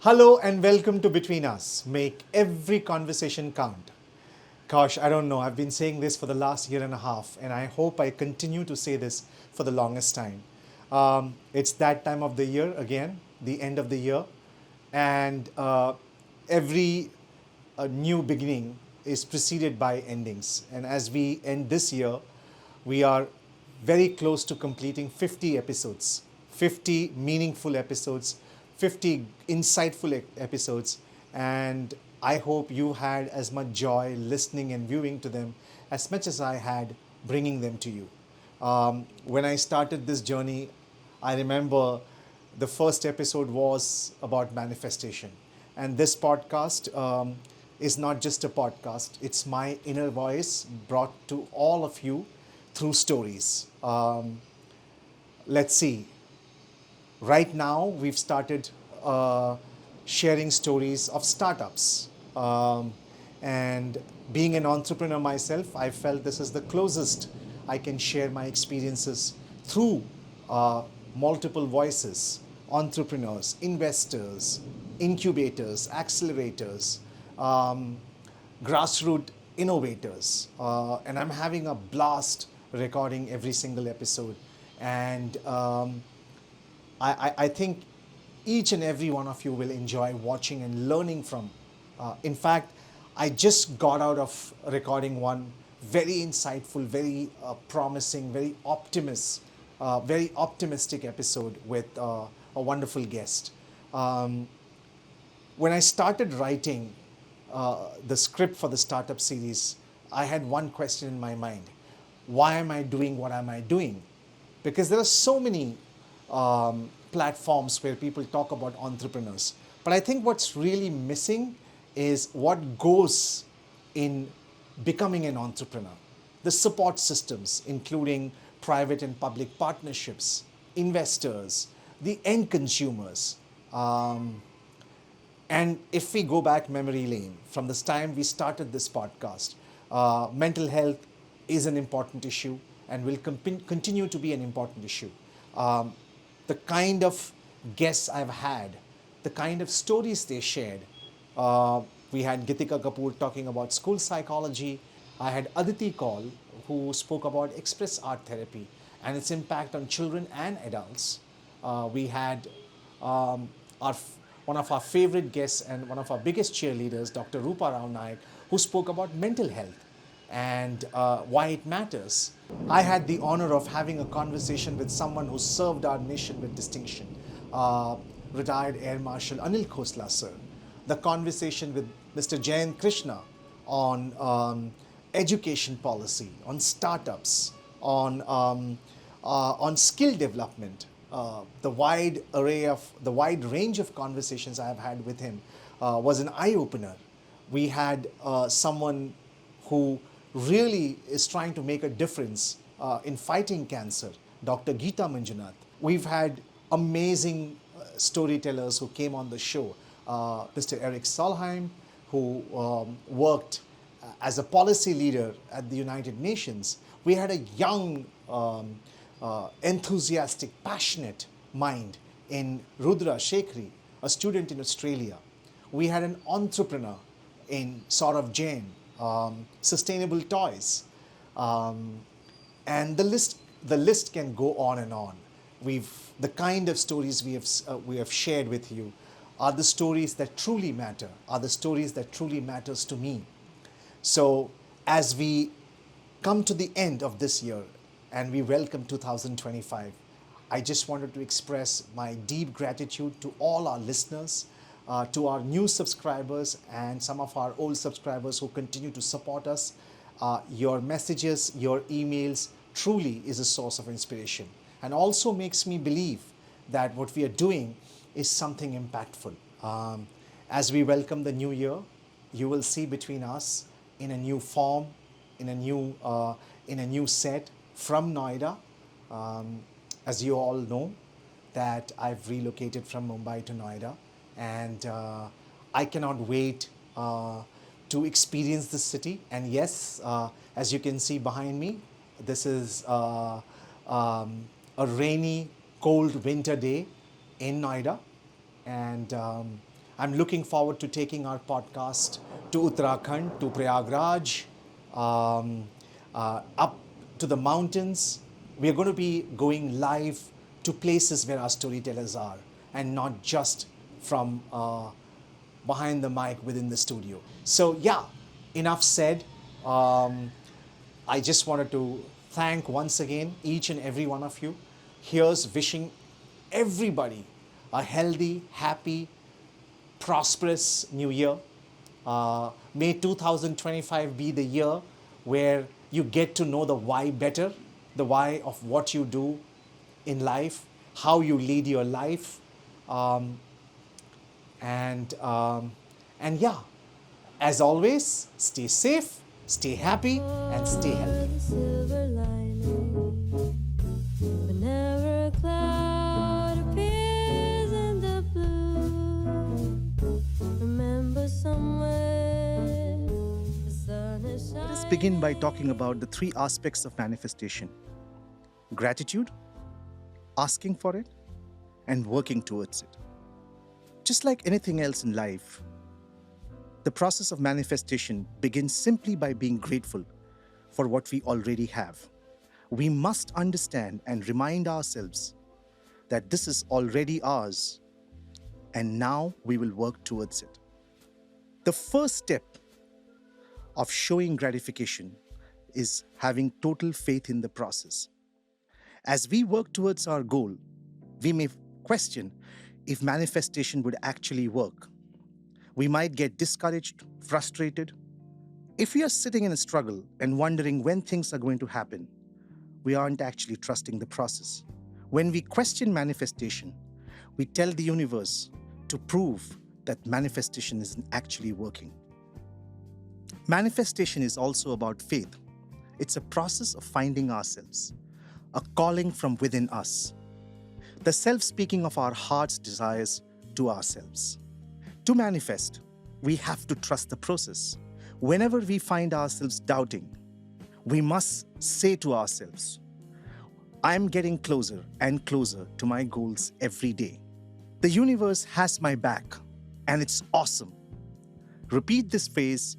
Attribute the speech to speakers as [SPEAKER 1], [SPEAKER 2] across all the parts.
[SPEAKER 1] Hello and welcome to Between Us. Make every conversation count. Gosh, I don't know. I've been saying this for the last year and a half, and I hope I continue to say this for the longest time. It's that time of the year again, the end of the year, and every new beginning is preceded by endings. And as we end this year, we are very close to completing 50 episodes, 50 meaningful episodes, 50 insightful episodes, and I hope you had as much joy listening and viewing to them as much as I had bringing them to you. When I started this journey, I remember the first episode was about manifestation. And this podcast is not just a podcast, it's my inner voice brought to all of you through stories. Let's see. Right now, we've started sharing stories of startups. And being an entrepreneur myself, I felt this is the closest I can share my experiences through multiple voices, entrepreneurs, investors, incubators, accelerators, grassroots innovators. And I'm having a blast recording every single episode. And I think each and every one of you will enjoy watching and learning from. In fact, I just got out of recording one very insightful, very promising, very optimistic episode with a wonderful guest. When I started writing the script for the startup series, I had one question in my mind: why am I doing what am I doing? Because there are so many platforms where people talk about entrepreneurs. But I think what's really missing is what goes in becoming an entrepreneur. The support systems, including private and public partnerships, investors, the end consumers. And if we go back memory lane, from the time we started this podcast, mental health is an important issue and will continue to be an important issue. The kind of guests I've had, the kind of stories they shared. We had Geetika Kapoor talking about school psychology. I had Aditi Kaul, who spoke about express art therapy and its impact on children and adults. We had one of our favorite guests and one of our biggest cheerleaders, Dr. Rupa Nayak, who spoke about mental health and why it matters. I had the honor of having a conversation with someone who served our nation with distinction, retired Air Marshal Anil Khosla, sir. The conversation with Mr. Jayan Krishna on education policy, on startups, on skill development. The wide range of conversations I have had with him was an eye opener. We had someone who really is trying to make a difference in fighting cancer, Dr. Geetha Manjunath. We've had amazing storytellers who came on the show. Mr. Eric Solheim, who worked as a policy leader at the United Nations. We had a young, enthusiastic, passionate mind in Rudra, Sekhri, a student in Australia. We had an entrepreneur in Saurav Jain, sustainable toys, and the list can go on and on. The kind of stories we have shared with you are the stories that truly matter, are the stories that truly matters to me. So as we come to the end of this year and we welcome 2025, I just wanted to express my deep gratitude to all our listeners, to our new subscribers and some of our old subscribers who continue to support us. Your messages, your emails truly is a source of inspiration and also makes me believe that what we are doing is something impactful. As we welcome the new year, you will see Between Us in a new form, in a new set from Noida. As you all know, that I've relocated from Mumbai to Noida, and I cannot wait to experience the city. And yes, as you can see behind me, this is a rainy, cold winter day in Noida, and I'm looking forward to taking our podcast to Uttarakhand, to Prayagraj, up to the mountains. We are going to be going live to places where our storytellers are, and not just from behind the mic within the studio. So, yeah, enough said. I just wanted to thank once again each and every one of you. Here's wishing everybody a healthy, happy, prosperous new year. May 2025 be the year where you get to know the why better, the why of what you do in life, how you lead your life. And yeah, as always, stay safe, stay happy, and stay healthy.
[SPEAKER 2] Silver lining. Whenever a cloud appears in the blue, remember somewhere the sun is shining.
[SPEAKER 3] Let us begin by talking about the three aspects of manifestation: gratitude, asking for it, and working towards it. Just like anything else in life, the process of manifestation begins simply by being grateful for what we already have. We must understand and remind ourselves that this is already ours, and now we will work towards it. The first step of showing gratification is having total faith in the process. As we work towards our goal, we may question if manifestation would actually work. We might get discouraged, frustrated. If we are sitting in a struggle and wondering when things are going to happen, we aren't actually trusting the process. When we question manifestation, we tell the universe to prove that manifestation isn't actually working. Manifestation is also about faith. It's a process of finding ourselves, a calling from within us, the self-speaking of our heart's desires to ourselves. To manifest, we have to trust the process. Whenever we find ourselves doubting, we must say to ourselves, I'm getting closer and closer to my goals every day. The universe has my back, and it's awesome. Repeat this phrase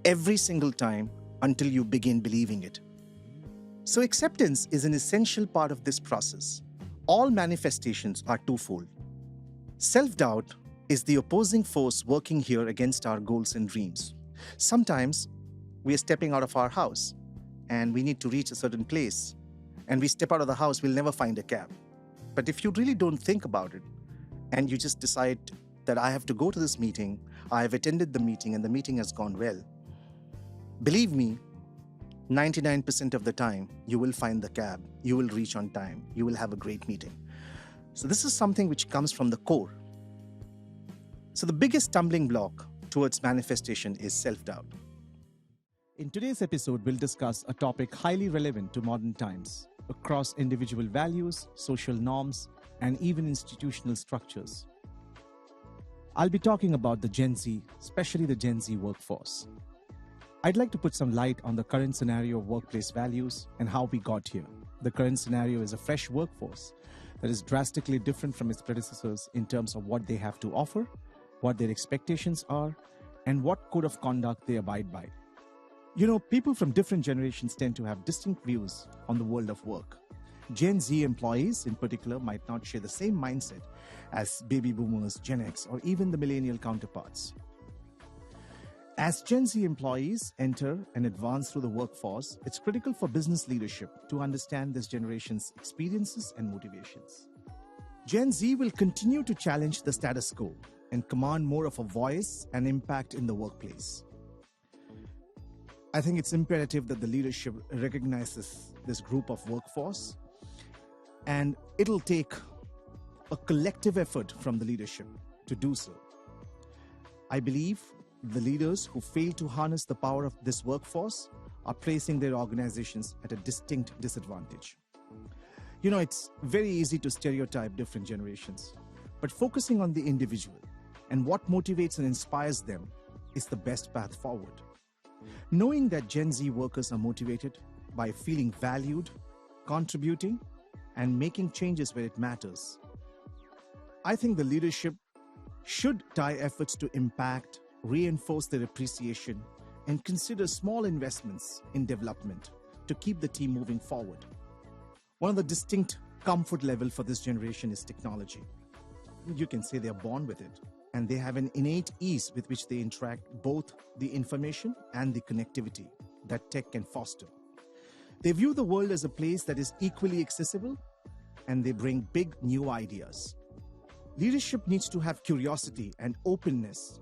[SPEAKER 3] every single time until you begin believing it. So acceptance is an essential part of this process. All manifestations are twofold. Self-doubt is the opposing force working here against our goals and dreams. Sometimes we are stepping out of our house and we need to reach a certain place, and we step out of the house, we'll never find a cab. But if you really don't think about it and you just decide that I have to go to this meeting, I have attended the meeting and the meeting has gone well, believe me, 99% of the time, you will find the cab, you will reach on time, you will have a great meeting. So this is something which comes from the core. So the biggest stumbling block towards manifestation is self-doubt.
[SPEAKER 4] In today's episode, we'll discuss a topic highly relevant to modern times, across individual values, social norms, and even institutional structures. I'll be talking about the Gen Z, especially the Gen Z workforce. I'd like to put some light on the current scenario of workplace values and how we got here. The current scenario is a fresh workforce that is drastically different from its predecessors in terms of what they have to offer, what their expectations are, and what code of conduct they abide by. You know, people from different generations tend to have distinct views on the world of work. Gen Z employees in particular might not share the same mindset as baby boomers, Gen X, or even the millennial counterparts. As Gen Z employees enter and advance through the workforce, it's critical for business leadership to understand this generation's experiences and motivations. Gen Z will continue to challenge the status quo and command more of a voice and impact in the workplace. I think it's imperative that the leadership recognizes this group of workforce, and it'll take a collective effort from the leadership to do so. I believe the leaders who fail to harness the power of this workforce are placing their organizations at a distinct disadvantage. You know, it's very easy to stereotype different generations, but focusing on the individual and what motivates and inspires them is the best path forward. Knowing that Gen Z workers are motivated by feeling valued, contributing, and making changes where it matters, I think the leadership should tie efforts to impact, reinforce their appreciation, and consider small investments in development to keep the team moving forward. One of the distinct comfort level for this generation is technology. You can say they're born with it, and they have an innate ease with which they interact both the information and the connectivity that tech can foster. They view the world as a place that is equally accessible, and they bring big new ideas. Leadership needs to have curiosity and openness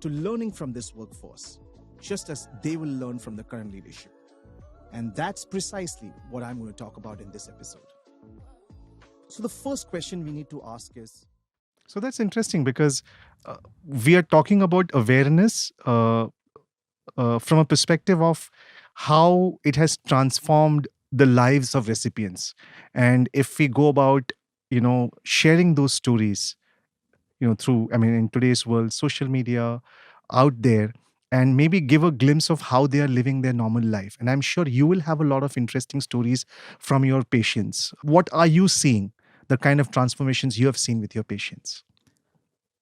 [SPEAKER 4] to learning from this workforce, just as they will learn from the current leadership. And that's precisely what I'm going to talk about in this episode. So the first question we need to ask is,
[SPEAKER 3] So that's interesting because we are talking about awareness from a perspective of how it has transformed the lives of recipients. And if we go about, sharing those stories, through, in today's world, social media out there, and maybe give a glimpse of how they are living their normal life. And I'm sure you will have a lot of interesting stories from your patients. What are you seeing? The kind of transformations you have seen with your patients?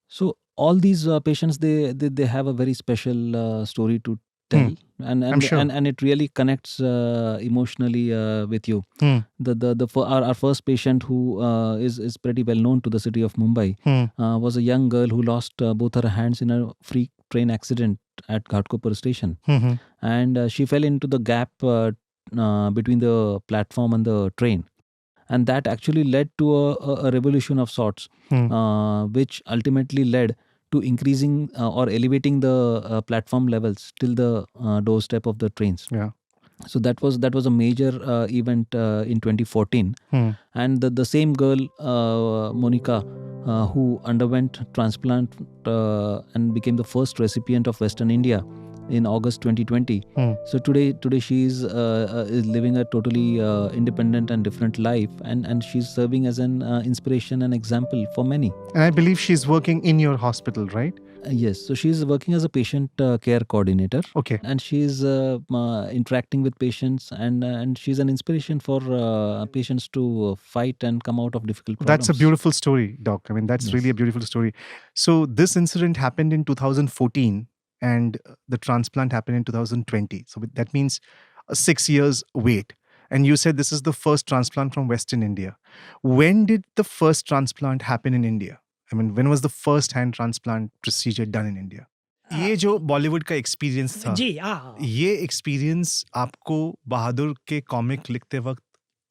[SPEAKER 5] So all these patients, they have a very special story to tell, and
[SPEAKER 3] I'm sure.
[SPEAKER 5] and it really connects emotionally with you. Our first patient, who is pretty well known to the city of Mumbai, was a young girl who lost both her hands in a freak train accident at Ghatkopar station, and she fell into the gap between the platform and the train. And that actually led to a revolution of sorts, which ultimately led to increasing or elevating the platform levels till the doorstep of the trains.
[SPEAKER 3] Yeah.
[SPEAKER 5] So that was a major event in 2014, and the same girl, Monica, who underwent transplant and became the first recipient of Western India in August 2020. So today she is living a totally independent and different life, and she's serving as an inspiration and example for many.
[SPEAKER 3] And I believe she's working in your hospital, right?
[SPEAKER 5] Yes, so she's working as a patient care coordinator.
[SPEAKER 3] Okay.
[SPEAKER 5] And she's interacting with patients, and she's an inspiration for patients to fight and come out of difficult problems.
[SPEAKER 3] That's a beautiful story, Doc. That's
[SPEAKER 5] Yes.
[SPEAKER 3] really a beautiful story. So this incident happened in 2014 and the transplant happened in 2020. So that means a 6 years wait. And you said this is the first transplant from Western India. When did the first transplant happen in India? When was the first hand transplant procedure done in India? ये जो बॉलीवुड का experience था,
[SPEAKER 6] जी हाँ,
[SPEAKER 3] ये experience आपको बहादुर के comic लिखते वक्त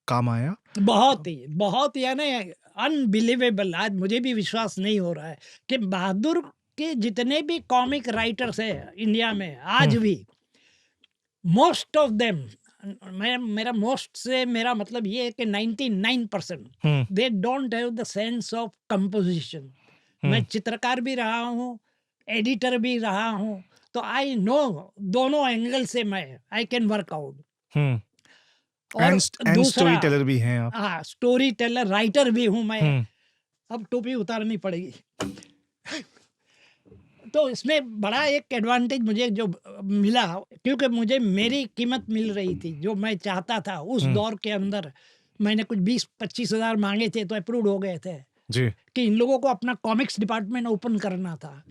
[SPEAKER 3] काम आया?
[SPEAKER 6] बहुत ही यानी अनबिलीवेबल। आज मुझे भी विश्वास नहीं हो रहा है कि बहादुर के जितने भी कॉमिक राइटर्स हैं इंडिया में आज भी, मोस्ट ऑफ देम, मेरा मोस्ट से मेरा मतलब ये है कि 99% they don't have the sense of composition. मैं चित्रकार भी रहा हूँ, एडिटर भी रहा हूँ, तो आई नो दोनों एंगल से मैं आई कैन वर्क आउट।
[SPEAKER 3] और स्टोरी टेलर भी हैं आप?
[SPEAKER 6] हाँ, स्टोरी टेलर, राइटर भी हूँ मैं। अब टोपी उतारनी पड़ेगी। तो इसमें बड़ा एक एडवांटेज मुझे जो मिला, क्योंकि मुझे मेरी कीमत मिल रही थी जो मैं चाहता था उस दौर के अंदर। मैंने कुछ 20-25 हज़ार मांगे थे तो अप्रूव हो गए थे
[SPEAKER 3] जी।
[SPEAKER 6] कि इन लोगों को अपना कॉमिक्स डिपार्टमेंट ओपन करना था।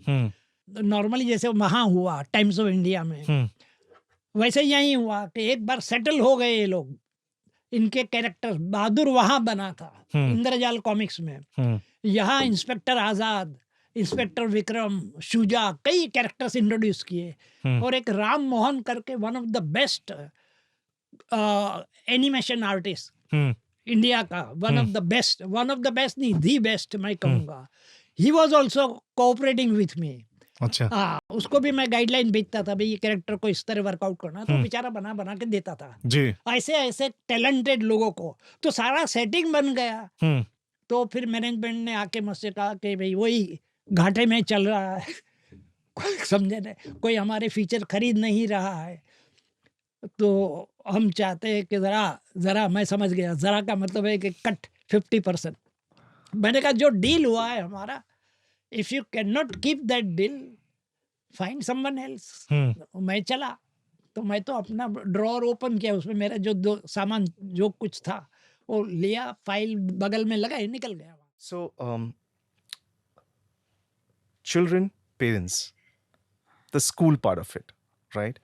[SPEAKER 6] नॉर्मली जैसे वहाँ हुआ टाइम्स ऑफ इंडिया में, वैसे यही हुआ कि एक बार सेटल हो गए ये लोग, इनके कैरेक्टर। बहादुर वहां बना था इंद्रजाल कॉमिक्स में, यहाँ इंस्पेक्टर आजाद, इंस्पेक्टर विक्रम, शुजा, कई कैरेक्टर्स इंट्रोड्यूस किए। और एक राम मोहन करके one of the best animation artist India का, वन ऑफ द बेस्ट नहीं, दी बेस्ट मैं कहूँगा। He was also cooperating with me.
[SPEAKER 3] अच्छा।
[SPEAKER 6] हाँ, उसको भी मैं गाइडलाइन भेजता था, भाई ये कैरेक्टर को इस तरह वर्कआउट करना, तो बेचारा बना के देता था
[SPEAKER 3] जी।
[SPEAKER 6] ऐसे टैलेंटेड लोगों को। तो सारा सेटिंग बन गया। तो फिर मैनेजमेंट ने आके मुझसे कहा कि भाई वही घाटे में चल रहा है, समझे ना, कोई हमारे फीचर खरीद नहीं रहा है, तो हम चाहते हैं कि ज़रा मैं समझ गया, ज़रा का मतलब है कि कट 50%। मैंने कहा जो डील हुआ है हमारा, if you can not keep that deal, find someone else. मैं चला, तो मैं तो अपना ड्रॉअर ओपन किया, उसमें मेरा जो सामान जो कुछ था वो लिया, फाइल बगल में लगाई, निकल गया।
[SPEAKER 3] So children, parents, the school part of it, right?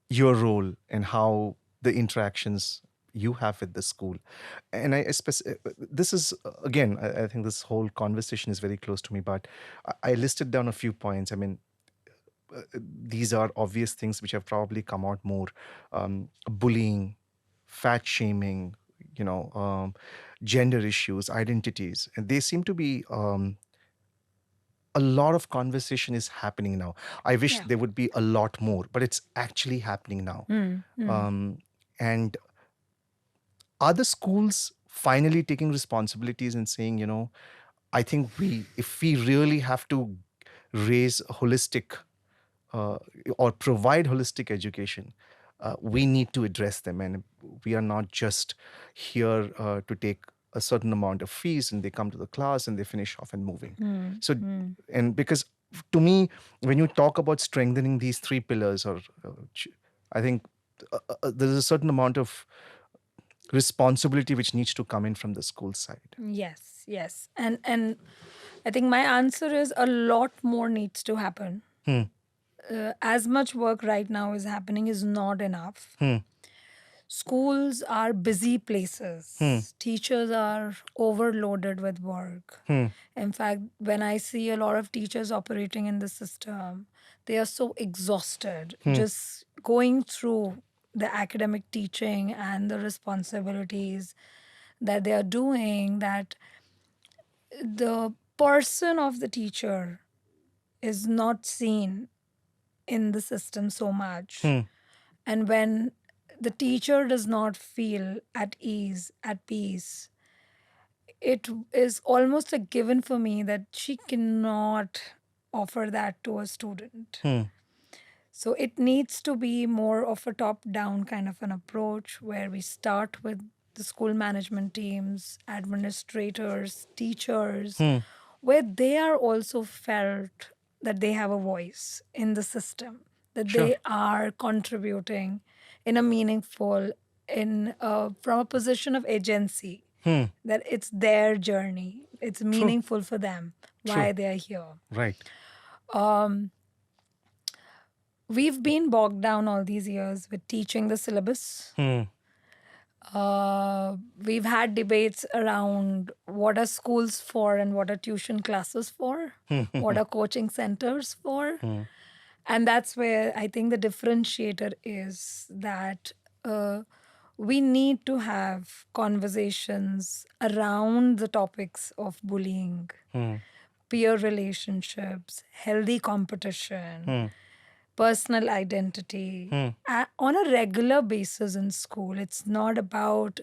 [SPEAKER 3] Your role and how the interactions you have with the school. And this is, again, I think this whole conversation is very close to me, but I listed down a few points. I mean, these are obvious things which have probably come out more. Bullying, fat shaming, gender issues, identities. And they seem to be a lot of conversation is happening now. I wish there would be a lot more, but it's actually happening now. And are the schools finally taking responsibilities and saying, I think if we really have to raise a holistic or provide holistic education, we need to address them. And we are not just here to take a certain amount of fees and they come to the class and they finish off and moving. So, and because to me, when you talk about strengthening these three pillars, I think there's a certain amount of responsibility which needs to come in from the school side.
[SPEAKER 7] Yes. And I think my answer is a lot more needs to happen. As much work right now is happening is not enough. Schools are busy places. Teachers are overloaded with work. In fact, when I see a lot of teachers operating in the system, they are so exhausted just going through the academic teaching and the responsibilities that they are doing, that the person of the teacher is not seen in the system so much. And when the teacher does not feel at ease, at peace, it is almost a given for me that she cannot offer that to a student. So it needs to be more of a top-down kind of an approach where we start with the school management teams, administrators, teachers, where they are also felt that they have a voice in the system, that they are contributing in a meaningful, from a position of agency, that it's their journey, it's meaningful for them, why they are here.
[SPEAKER 3] Right.
[SPEAKER 7] We've been bogged down all these years with teaching the syllabus. We've had debates around what are schools for and what are tuition classes for, what are coaching centers for. And that's where I think the differentiator is that we need to have conversations around the topics of bullying, peer relationships, healthy competition, personal identity on a regular basis in school. It's not about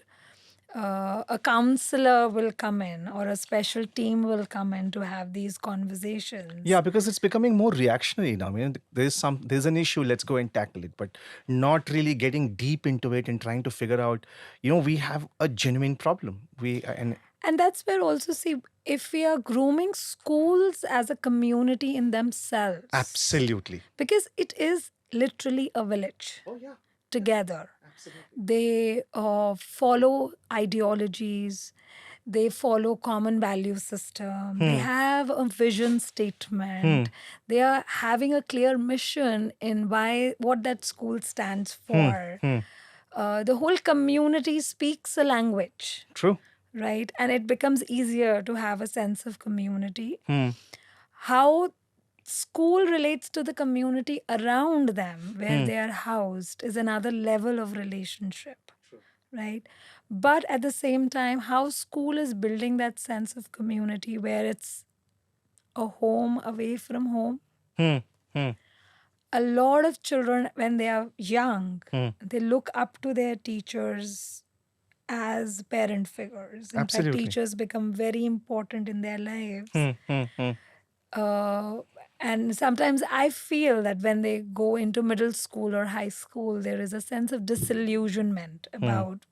[SPEAKER 7] a counselor will come in or a special team will come in to have these conversations.
[SPEAKER 3] Yeah, because it's becoming more reactionary now. I mean, there's an issue, let's go and tackle it, but not really getting deep into it and trying to figure out, we have a genuine problem.
[SPEAKER 7] And that's where also, see, if we are grooming schools as a community in themselves.
[SPEAKER 3] Absolutely.
[SPEAKER 7] Because it is literally a village.
[SPEAKER 3] Oh, yeah.
[SPEAKER 7] Together.
[SPEAKER 3] Absolutely.
[SPEAKER 7] They follow ideologies. They follow common value system. They have a vision statement. They are having a clear mission in what that school stands for. The whole community speaks a language.
[SPEAKER 3] True.
[SPEAKER 7] Right? And it becomes easier to have a sense of community. How school relates to the community around them, where they are housed, is another level of relationship. Right? But at the same time, how school is building that sense of community where it's a home away from home. A lot of children, when they are young, they look up to their teachers as parent figures. In fact, teachers become very important in their lives. And sometimes I feel that when they go into middle school or high school, there is a sense of disillusionment about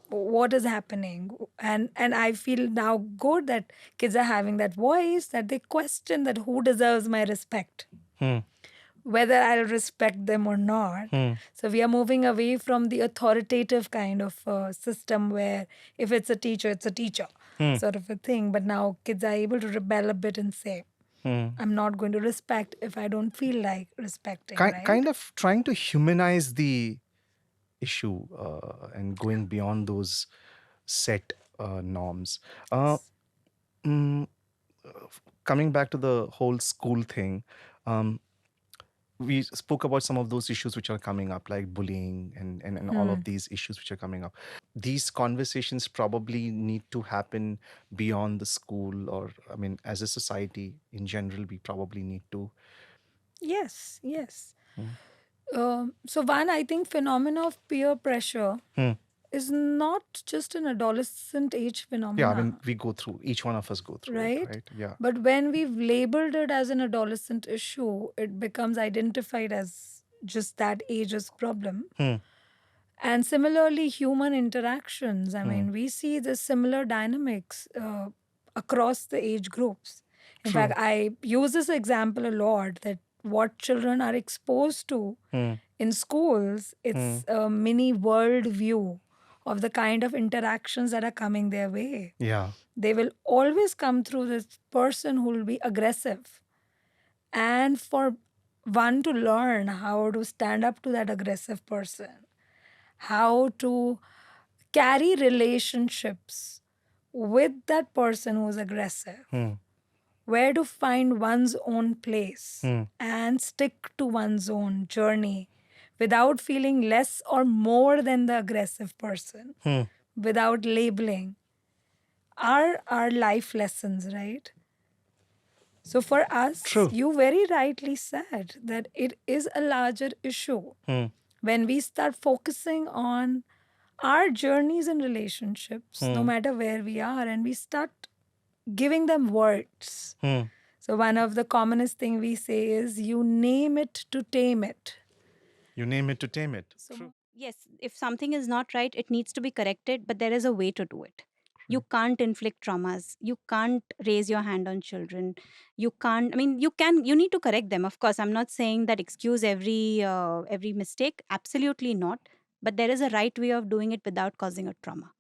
[SPEAKER 7] what is happening. And I feel now good that kids are having that voice, that they question that who deserves my respect. Whether I'll respect them or not. So we are moving away from the authoritative kind of system where if it's a teacher, it's a teacher. sort of a thing. But now kids are able to rebel a bit and say, I'm not going to respect if I don't feel like respecting, right?
[SPEAKER 3] Kind of trying to humanize the issue and going beyond those set norms. Mm, Coming back to the whole school thing, we spoke about some of those issues which are coming up, like bullying and all of these issues which are coming up. These conversations probably need to happen beyond the school, or I mean, as a society in general, we probably need to.
[SPEAKER 7] Yes. So one, I think phenomena of peer pressure is not just an adolescent age phenomena.
[SPEAKER 3] Yeah, I mean, we go through, each one of us go through it, right? Yeah.
[SPEAKER 7] But when we've labeled it as an adolescent issue, it becomes identified as just that age's problem. And similarly, human interactions. I mean, we see the similar dynamics across the age groups. In fact, I use this example a lot, that what children are exposed to in schools, it's a mini world view of the kind of interactions that are coming their way.
[SPEAKER 3] Yeah.
[SPEAKER 7] They will always come through this person who will be aggressive. And for one to learn how to stand up to that aggressive person, how to carry relationships with that person who's aggressive, where to find one's own place and stick to one's own journey without feeling less or more than the aggressive person, without labeling, are life lessons, right? So for us, you very rightly said that it is a larger issue. When we start focusing on our journeys and relationships, no matter where we are, and we start giving them words. So one of the commonest thing we say is, you name it to tame it.
[SPEAKER 3] You name it to tame it.
[SPEAKER 8] So, yes, if something is not right, it needs to be corrected, but there is a way to do it. You can't inflict traumas. You can't raise your hand on children. You can't, I mean, you need to correct them. Of course, I'm not saying that excuse every mistake. Absolutely not. But there is a right way of doing it without causing a trauma.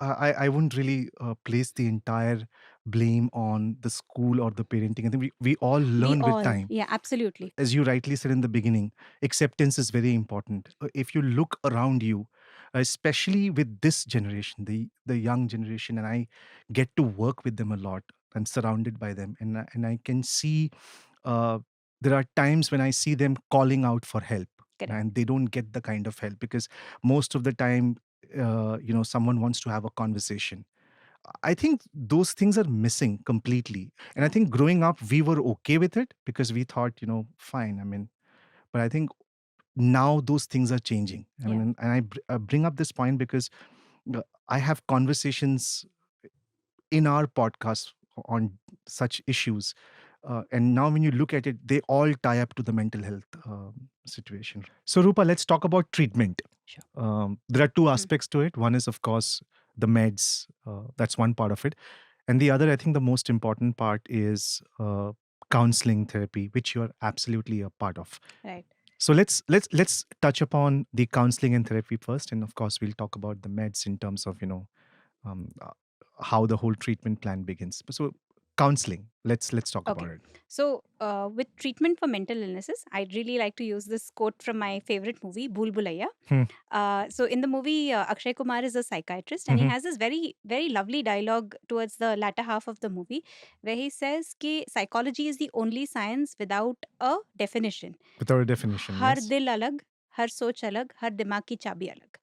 [SPEAKER 3] I wouldn't really place the entire blame on the school or the parenting. I think we all learn with time.
[SPEAKER 8] Yeah, absolutely.
[SPEAKER 3] As you rightly said in the beginning, acceptance is very important. If you look around you, especially with this generation, the young generation, and I get to work with them a lot. I'm surrounded by them, and I can see there are times when I see them calling out for help,
[SPEAKER 8] Correct.
[SPEAKER 3] and they don't get the kind of help because most of the time, someone wants to have a conversation. I think those things are missing completely. And I think growing up, we were okay with it because we thought, fine. I mean, but I think now those things are changing. I mean, and I bring up this point because I have conversations in our podcast on such issues. And now when you look at it, they all tie up to the mental health situation. So Rupa, let's talk about treatment.
[SPEAKER 8] Sure.
[SPEAKER 3] There are two aspects to it. One is, of course, the meds. That's one part of it. And the other, I think the most important part is counseling therapy, which you're absolutely a part of.
[SPEAKER 8] Right.
[SPEAKER 3] So let's touch upon the counseling and therapy first. And of course, we'll talk about the meds in terms of, how the whole treatment plan begins. So counseling, let's talk about it.
[SPEAKER 8] So with treatment for mental illnesses, I'd really like to use this quote from my favorite movie, Bhool Bhulaiya. So in the movie, Akshay Kumar is a psychiatrist, and he has this very, very lovely dialogue towards the latter half of the movie, where he says that psychology is the only science without a definition.
[SPEAKER 3] Without a definition,
[SPEAKER 8] Har
[SPEAKER 3] yes.
[SPEAKER 8] dil alag, har soch alag, har dimag ki chabi alag.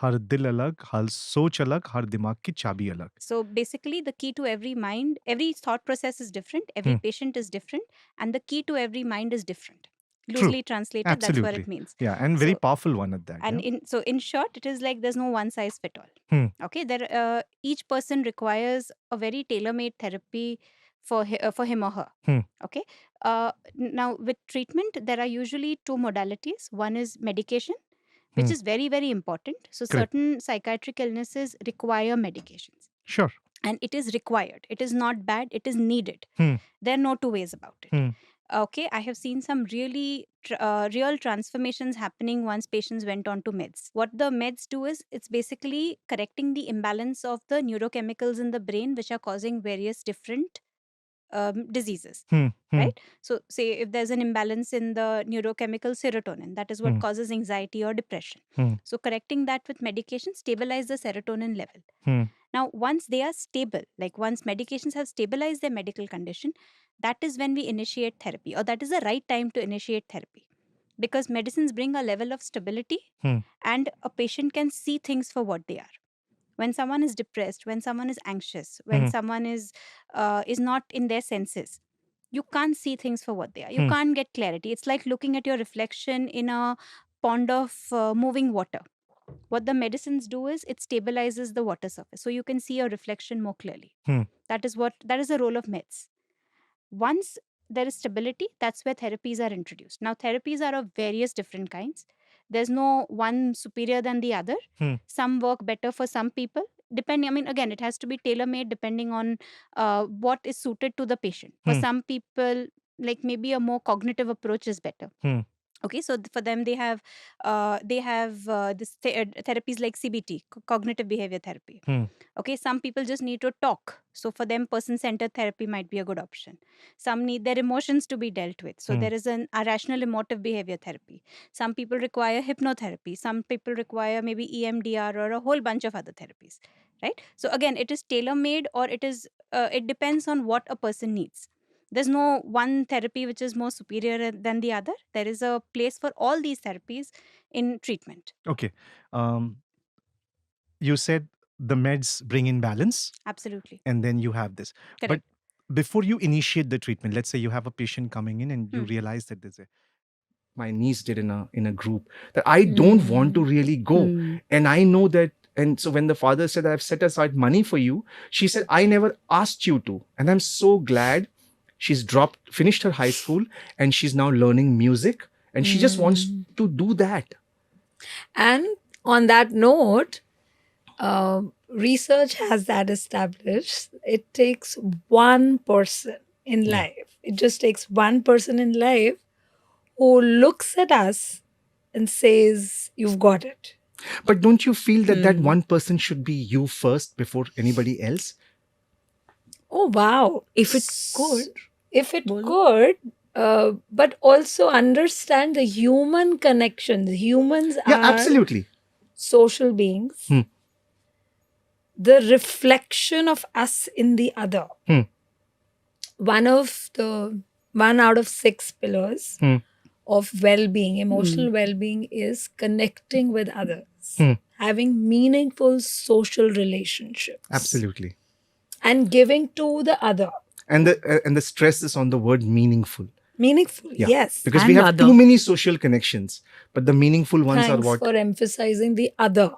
[SPEAKER 3] हर दिल अलग, हर सोच अलग, हर दिमाग की चाबी अलग.
[SPEAKER 8] So basically, the key to every mind, every thought process is different, every patient is different, and the key to every mind is different. Loosely translated,
[SPEAKER 3] Absolutely.
[SPEAKER 8] that's what it means.
[SPEAKER 3] Yeah, and very powerful one at that.
[SPEAKER 8] And
[SPEAKER 3] yeah.
[SPEAKER 8] in short, it is like there's no one size fit all. Okay, each person requires a very tailor-made therapy for him or her. Okay. Now with treatment, there are usually two modalities. One is medication, which is very, very important. So certain psychiatric illnesses require medications.
[SPEAKER 3] Sure.
[SPEAKER 8] And it is required. It is not bad. It is needed. There are no two ways about it. okay, I have seen some really real transformations happening once patients went on to meds. What the meds do is it's basically correcting the imbalance of the neurochemicals in the brain, which are causing various different diseases. Right? So, say if there's an imbalance in the neurochemical serotonin, that is what causes anxiety or depression. So, correcting that with medication stabilize the serotonin level. Now, once they are stable, like once medications have stabilized their medical condition, that is when we initiate therapy, or that is the right time to initiate therapy. Because medicines bring a level of stability and a patient can see things for what they are. When someone is depressed, when someone is anxious, when someone is not in their senses, you can't see things for what they are. You can't get clarity. It's like looking at your reflection in a pond of moving water. What the medicines do is it stabilizes the water surface, so you can see your reflection more clearly. That is the role of meds. Once there is stability, that's where therapies are introduced. Now, therapies are of various different kinds. There's no one superior than the other. Some work better for some people. Depending, I mean, again, it has to be tailor-made depending on what is suited to the patient. For some people, like maybe a more cognitive approach is better. Okay, so for them, they have this therapies like CBT, cognitive behavior therapy. Okay, some people just need to talk. So for them, person-centered therapy might be a good option. Some need their emotions to be dealt with. So there is a rational emotive behavior therapy. Some people require hypnotherapy. Some people require maybe EMDR or a whole bunch of other therapies. Right? So again, it is tailor-made, or it depends on what a person needs. There's no one therapy which is more superior than the other. There is a place for all these therapies in treatment.
[SPEAKER 3] Okay. You said the meds bring in balance,
[SPEAKER 8] Absolutely.
[SPEAKER 3] and then you have this.
[SPEAKER 8] Correct.
[SPEAKER 3] But before you initiate the treatment, let's say you have a patient coming in and you realize that there's a my niece did in a group that I don't want to really go. And I know that. And so when the father said, I've set aside money for you, she said, I never asked you to. And I'm so glad she's finished her high school, and she's now learning music, and she just wants to do that.
[SPEAKER 7] And on that note, research has that established. It takes one person in life. It just takes one person in life who looks at us and says, you've got it.
[SPEAKER 3] But don't you feel that that one person should be you first before anybody else?
[SPEAKER 7] Oh, wow.
[SPEAKER 9] If it could.
[SPEAKER 7] If it could, but also understand the human connections. Humans are
[SPEAKER 3] absolutely
[SPEAKER 7] social beings. The reflection of us in the other. One out of 6 pillars of well-being, emotional well-being, is connecting with others, having meaningful social relationships.
[SPEAKER 3] Absolutely.
[SPEAKER 7] And giving to the other.
[SPEAKER 3] And the stress is on the word meaningful.
[SPEAKER 7] Meaningful, yes.
[SPEAKER 3] Because
[SPEAKER 9] And
[SPEAKER 3] we have
[SPEAKER 9] other.
[SPEAKER 3] too many social connections, but the meaningful ones
[SPEAKER 7] Thanks
[SPEAKER 3] are what?
[SPEAKER 7] for emphasizing the other.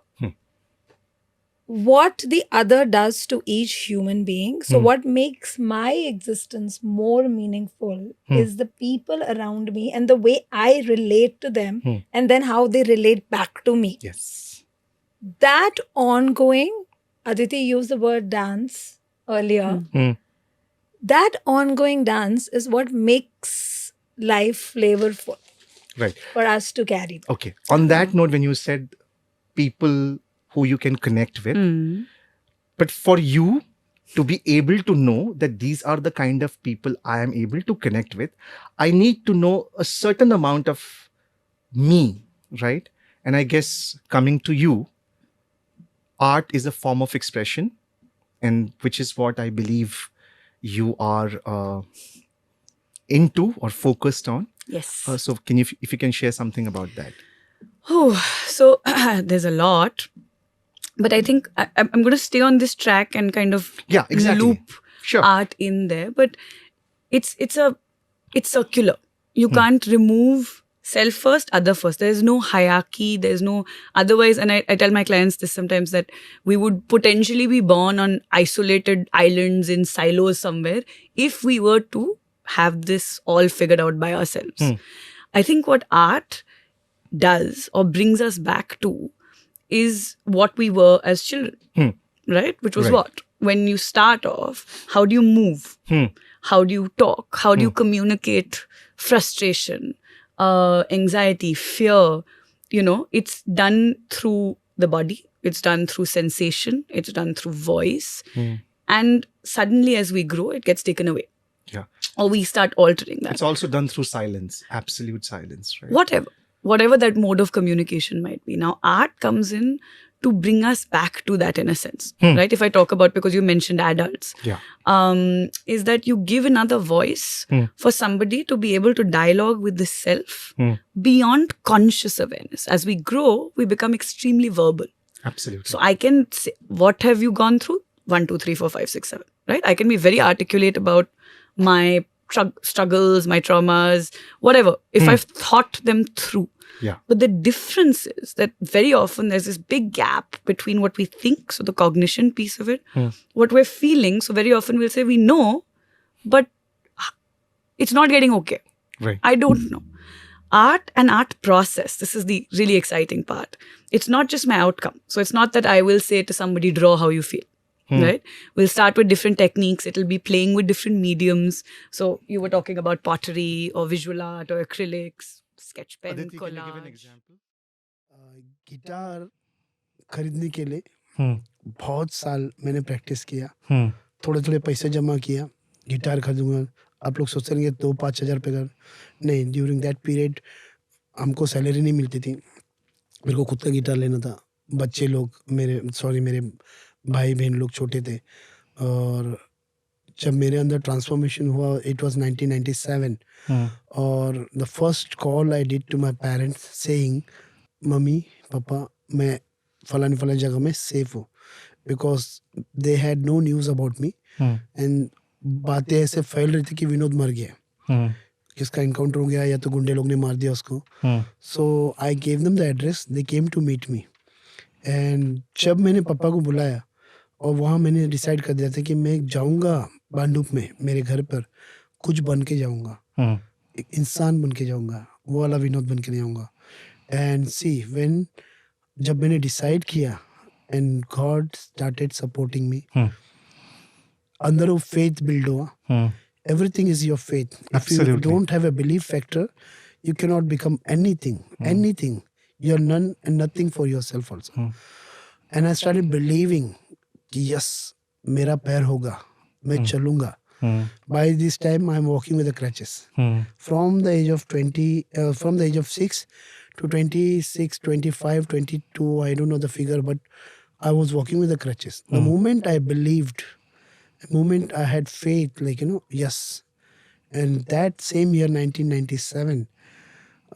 [SPEAKER 7] What the other does to each human being. So what makes my existence more meaningful is the people around me and the way I relate to them, and then how they relate back to me.
[SPEAKER 3] Yes.
[SPEAKER 7] That ongoing, Aditi used the word dance earlier. That ongoing dance is what makes life flavorful
[SPEAKER 3] Right.
[SPEAKER 7] for us to carry.
[SPEAKER 3] Okay. On that note, when you said people who you can connect with, but for you to be able to know that these are the kind of people I am able to connect with, I need to know a certain amount of me, right? And I guess coming to you, art is a form of expression, and which is what I believe you are into or focused on.
[SPEAKER 9] Yes.
[SPEAKER 3] So can you, if you can share something about that?
[SPEAKER 9] So there's a lot, but I think I'm going to stay on this track and kind of loop art in there. But it's circular. You can't remove self first, other first. There's no hierarchy. There's no otherwise. And I tell my clients this sometimes, that we would potentially be born on isolated islands in silos somewhere if we were to have this all figured out by ourselves. I think what art does or brings us back to is what we were as children, right? Which was what? When you start off, how do you move? how do you talk, how do you communicate frustration, anxiety, fear. It's done through the body, it's done through sensation, it's done through voice. And suddenly as we grow, it gets taken away.
[SPEAKER 3] Yeah.
[SPEAKER 9] Or we start altering that.
[SPEAKER 3] It's also done through silence, absolute silence, right?
[SPEAKER 9] Whatever that mode of communication might be. Now, art comes in to bring us back to that in a sense, right? If I talk about, because you mentioned adults, is that you give another voice for somebody to be able to dialogue with the self beyond conscious awareness. As we grow, we become extremely verbal.
[SPEAKER 3] Absolutely.
[SPEAKER 9] So I can say, what have you gone through? 1, 2, 3, 4, 5, 6, 7, right? I can be very articulate about my struggles, my traumas, whatever, if I've thought them through.
[SPEAKER 3] Yeah.
[SPEAKER 9] But the difference is that very often there's this big gap between what we think, so the cognition piece of it, what we're feeling. So very often we'll say we know, but it's not getting okay.
[SPEAKER 3] Right.
[SPEAKER 9] I don't know. Art and art process, this is the really exciting part. It's not just my outcome. So it's not that I will say to somebody, draw how you feel. Right? We'll start with different techniques. It'll be playing with different mediums. So you were talking about pottery or visual art or acrylics, sketch pen,
[SPEAKER 3] Aditi,
[SPEAKER 9] collage.
[SPEAKER 3] can you give an example?
[SPEAKER 10] Guitar खरीदने के लिए बहुत साल मैंने practice किया, थोड़े थोड़े पैसे जमा किया, गिटार खरीदूंगा. आप लोग सोच रहे हैं 2-5 हज़ार रुपये का, नहीं. ड्यूरिंग दैट पीरियड हमको सैलरी नहीं मिलती थी, मेरे को खुद का गिटार लेना था. बच्चे लोग मेरे भाई बहन लोग छोटे थे. और जब मेरे अंदर ट्रांसफॉर्मेशन हुआ, इट वाज 1997, और the first call I did to my parents saying, mummy papa मैं फलानी जगह में सेफ हूँ, because they had no news about me. And बातें ऐसे फैल रही थी कि विनोद मर गया, किसका इनकाउंटर हो गया, या तो गुंडे लोग ने मार दिया उसको. So I gave them the address, they came to meet me. And जब मैंने पापा को बुलाया, और वहाँ मैंने डिसाइड कर दिया था कि मैं जाऊँगा बांडुप में, मेरे घर पर कुछ बन के जाऊँगा, एक इंसान बन के जाऊँगा, वो वाला विनोद बन के नहीं आऊँगा. एंड सी जब मैंने डिसाइड किया, and God started supporting me, अंदर वो फेथ बिल्ड हुआ. Everything is your faith. If you don't have a belief factor, you cannot become anything. You're none and nothing for yourself also. And I started believing कि yes, मेरा पैर होगा, मैं चलूँगा. By this time, I'm walking with the crutches. From the age of 6 to 26, 25, 22, I don't know the figure, but I was walking with the crutches. The moment I believed, the moment I had faith, yes. And that same year, 1997,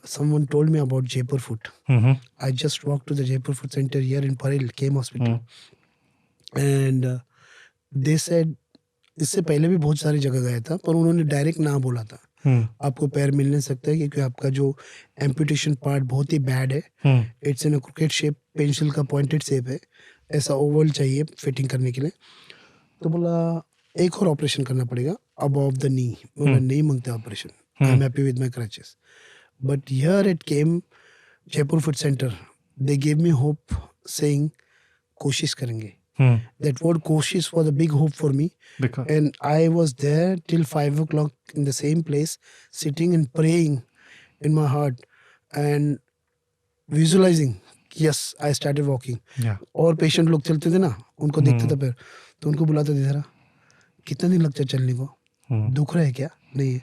[SPEAKER 10] someone told me about Jaipur Foot. I just walked to the Jaipur Foot Center here in Parel, K Hospital. And they said, इससे पहले भी बहुत सारी जगह गया था, पर उन्होंने डायरेक्ट ना बोला था, आपको पैर मिल नहीं सकता है क्योंकि आपका जो एम्पुटेशन पार्ट बहुत ही बैड है. It's in a cricket shape, pencil का पॉइंटेड शेप है, ऐसा ओवल चाहिए फिटिंग करने के लिए. तो बोला एक और ऑपरेशन करना पड़ेगा अबव द नी. बोला नहीं मांगते operation, I am happy with my crutches. But here it came, Jaipur Foot Center. They gave me hope, saying, "Koshish karenge." That word "koshish" was a big hope for me. And I was there till 5 o'clock in the same place, sitting and praying in my heart and visualizing. Yes, I started walking. और patient लोग चलते थे ना, उनको देखते थे पैर, तो उनको बुलाते थे, जरा कितना दिन लगता है चलने को, दुख रहा है क्या, नहीं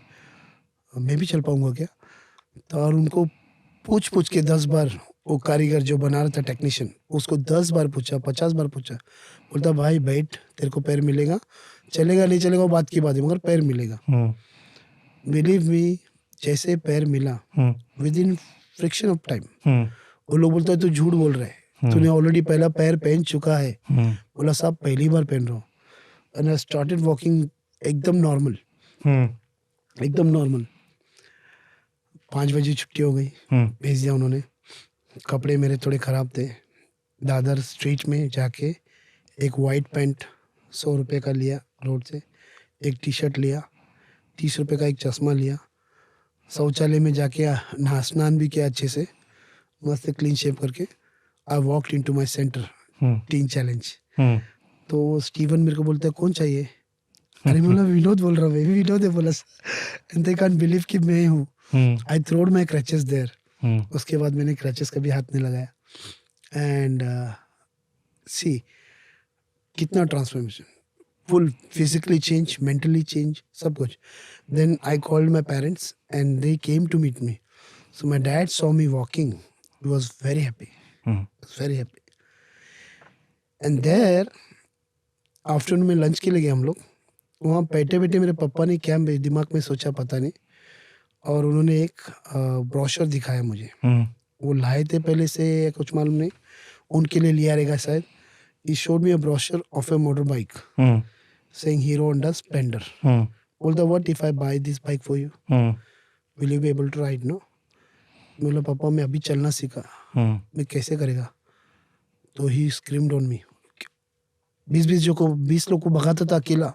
[SPEAKER 10] मैं भी चल पाऊंगा क्या. तो और उनको पूछ के 10 बार, वो कारीगर जो बना रहा था टेक्नीशियन, उसको 10 बार पूछा, 50 बार पूछा. बोलता भाई बैठ, तेरे को पैर मिलेगा, चलेगा नहीं चलेगा वो बात की बात है, मगर पैर मिलेगा. बिलीव मी, जैसे पैर मिला, with in friction of time, वो लोग बोलता है तू झूठ बोल रहा है, तूने ऑलरेडी पहला पैर पहन चुका है. बोला साहब पहली बार पहन रहा हूँ. एंड आई स्टार्टेड वॉकिंग एकदम नॉर्मल, एकदम नॉर्मल. 5 बजे छुट्टी हो गई, भेज दिया उन्होंने. कपड़े मेरे थोड़े ख़राब थे. दादर स्ट्रीट में जाके एक वाइट पैंट 100 रुपये का लिया रोड से, एक टी शर्ट लिया, 30 रुपये का एक चश्मा लिया. शौचालय में जाके नहा स्नान भी किया अच्छे से, मस्त क्लीन शेप करके. I walked into my centre, tin challenge. तो स्टीवन मेरे को बोलता है कौन चाहिए. अरे बोला विनोद बोल रहा हूँ, मैं भी विनोद है बोला। एंड दे कांट बिलीव कि मैं हूँ। आई थ्रोड माई क्रचेस देयर। उसके बाद मैंने क्रचेस का भी हाथ नहीं लगाया। एंड सी कितना transformation, full physically change, mentally change, सब कुछ। Then I called my parents and they came to meet me. So my dad saw me walking, he was very happy, very happy. And their afternoon में lunch के लिए गए हम लोग। वहाँ बैठे बैठे मेरे पापा ने क्या मेरे दिमाग में सोचा पता नहीं, और उन्होंने एक ब्रोशर दिखाया मुझे। वो लाए थे पहले से, कुछ मालूम नहीं, उनके लिए लिया रहेगा शायद। He showed me a brochure of a motorbike saying Hero Honda Splendor. Told the what if I buy this bike for you? Will you be able to ride? No. बोला पापा मैं अभी चलना सीखा, मैं कैसे करेगा? तो he screamed on me. 20 लोग को भगाता था अकेला,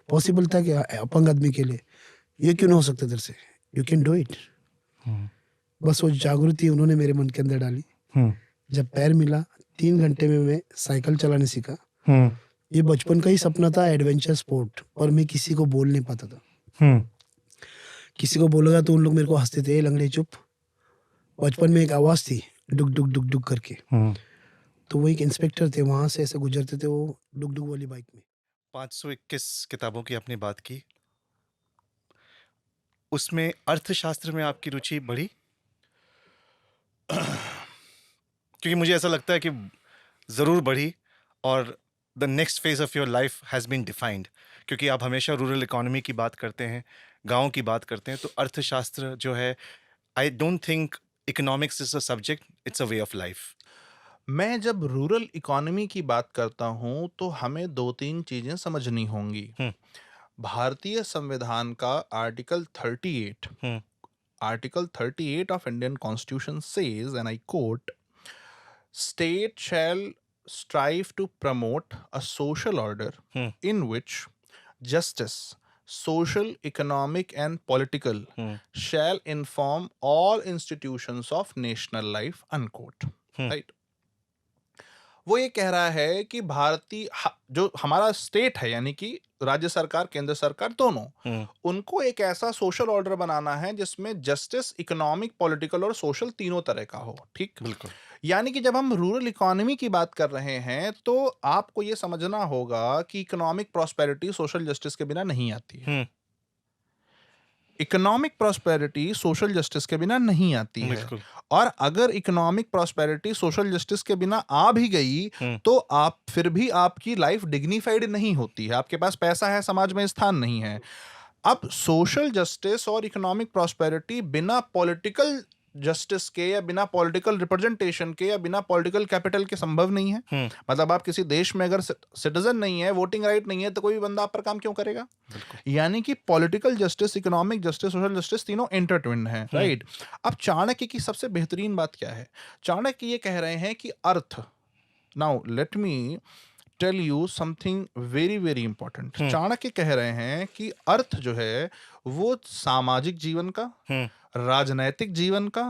[SPEAKER 10] पॉसिबल था क्या अपंग आदमी के लिए? ये क्यों ना हो सकता तेरे से? You can do it. बस वो जागृति उन्होंने मेरे मन के अंदर डाली। जब पैर मिला 3 घंटे में मैं साइकिल चलाने सीखा। ये बचपन का ही सपना था, एडवेंचर स्पोर्ट, और मैं किसी को बोल नहीं पाता था। किसी को बोलेगा तो उन लोग मेरे को हंसते थे, लंगड़े चुप। बचपन में एक आवाज थी डुक डुक डुक डुक करके, तो वो एक इंस्पेक्टर थे, वहां से ऐसे गुजरते थे वो डुक डुक वाली बाइक में।
[SPEAKER 1] 521 किताबों की आपने बात की, उसमें अर्थशास्त्र में आपकी रुचि बढ़ी? क्योंकि मुझे ऐसा लगता है कि ज़रूर बढ़ी, और the next phase of your life has been defined, क्योंकि आप हमेशा रूरल इकोनॉमी की बात करते हैं, गाँव की बात करते हैं, तो अर्थशास्त्र जो है, I don't think economics is a subject, it's a way of life.
[SPEAKER 11] मैं जब रूरल इकोनॉमी की बात करता हूं तो हमें 2-3 चीजें समझनी होंगी। भारतीय संविधान का article 38 of Indian constitution says, and I quote, state shall strive to promote a social order in which justice, social, economic and political shall inform all institutions of national life, unquote. Right? वो ये कह रहा है कि भारतीय जो हमारा state है, यानी कि राज्य सरकार, केंद्र सरकार, दोनों, उनको एक ऐसा सोशल ऑर्डर बनाना है जिसमें जस्टिस, इकोनॉमिक, पॉलिटिकल और सोशल तीनों तरह का हो। ठीक, बिल्कुल। यानी कि जब हम रूरल इकोनॉमी की बात कर रहे हैं तो आपको ये समझना होगा कि इकोनॉमिक प्रॉस्पेरिटी सोशल जस्टिस के बिना नहीं आती है। इकोनॉमिक प्रॉस्पेरिटी सोशल जस्टिस के बिना नहीं आती है, और अगर इकोनॉमिक प्रॉस्पेरिटी सोशल जस्टिस के बिना आ भी गई तो आप फिर भी आपकी लाइफ डिग्निफाइड नहीं होती है, आपके पास पैसा है, समाज में स्थान नहीं है। अब सोशल जस्टिस और इकोनॉमिक प्रॉस्पेरिटी बिना पॉलिटिकल जस्टिस के, या बिना पॉलिटिकल रिप्रेजेंटेशन के, या बिना पॉलिटिकल कैपिटल के संभव नहीं है। मतलब आप किसी देश में अगर सिटीजन नहीं है, वोटिंग राइट नहीं है, तो कोई भी बंदा आप पर काम क्यों करेगा? यानी कि political justice, economic justice, social justice तीनों इंटरट्विन्ड हैं। राइट? अब चाणक्य की सबसे बेहतरीन बात क्या है? चाणक्य ये कह रहे हैं कि अर्थ, now let me tell you something very very important. Chanakya कह रहे हैं कि अर्थ जो है वो सामाजिक जीवन का, राजनैतिक जीवन का,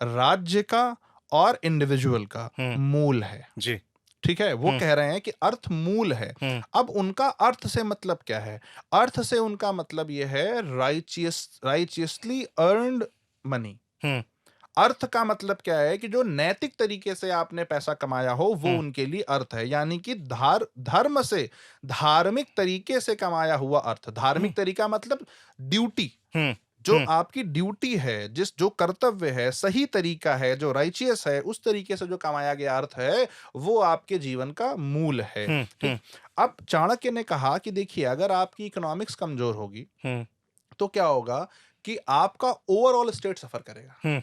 [SPEAKER 11] राज्य का और इंडिविजुअल का मूल है। जी, ठीक है। वो कह रहे हैं कि अर्थ मूल है। अब उनका अर्थ से मतलब क्या है? अर्थ से उनका मतलब यह है राइचियसली अर्न्ड मनी। अर्थ का मतलब क्या है कि जो नैतिक तरीके से आपने पैसा कमाया हो वो उनके लिए अर्थ है, यानी कि धर्म से, धार्मिक तरीके से कमाया हुआ अर्थ। धार्मिक तरीका मतलब ड्यूटी, जो आपकी ड्यूटी है, जो कर्तव्य है, सही तरीका है, जो राइचियस है, उस तरीके से जो कमाया गया अर्थ है वो आपके जीवन का मूल है। ठीक? अब चाणक्य ने कहा कि देखिए, अगर आपकी इकोनॉमिक्स कमजोर होगी तो क्या होगा कि आपका ओवरऑल स्टेट सफर करेगा।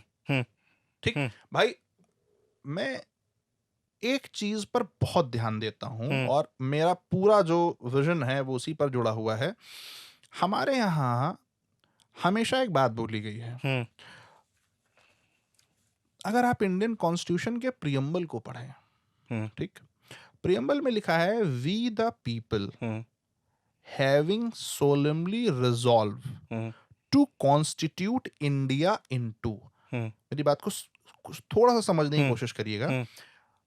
[SPEAKER 11] ठीक भाई, मैं एक चीज पर बहुत ध्यान देता हूं और मेरा पूरा जो विजन है वो उसी पर जुड़ा हुआ है। हमारे यहां हमेशा एक बात बोली गई है, अगर आप इंडियन कॉन्स्टिट्यूशन के प्रियम्बल को पढ़ें, ठीक, प्रियम्बल में लिखा है we the people having solemnly resolve to constitute India into. मेरी बात को थोड़ा सा समझने की कोशिश करिएगा।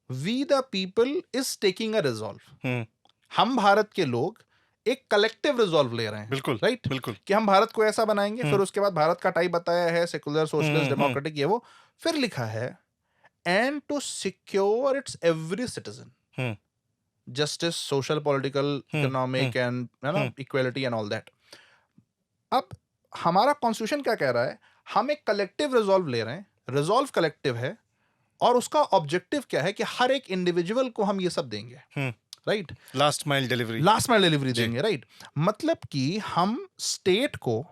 [SPEAKER 11] We the people is taking a resolve. हम भारत के लोग एक कलेक्टिव रिजॉल्व ले रहे हैं,
[SPEAKER 3] बिल्कुल
[SPEAKER 11] राइट,
[SPEAKER 3] बिल्कुल
[SPEAKER 11] कि हम भारत को ऐसा बनाएंगे, फिर उसके बाद भारत का टाइप बताया है सेकुलर, सोशलिस्ट, डेमोक्रेटिक, ये वो, फिर लिखा है and to secure its every citizen justice, social, political, economic and equality and all that. अब हमारा कॉन्स्टिट्यूशन क्या कह रहा है? हम एक कलेक्टिव रिजॉल्व ले रहे हैं, रिजॉल्व कलेक्टिव है, और उसका ऑब्जेक्टिव क्या है कि हर एक इंडिविजुअल को हम ये सब देंगे, राइट,
[SPEAKER 3] लास्ट माइल डिलीवरी
[SPEAKER 11] देंगे, राइट। मतलब कि हम स्टेट को,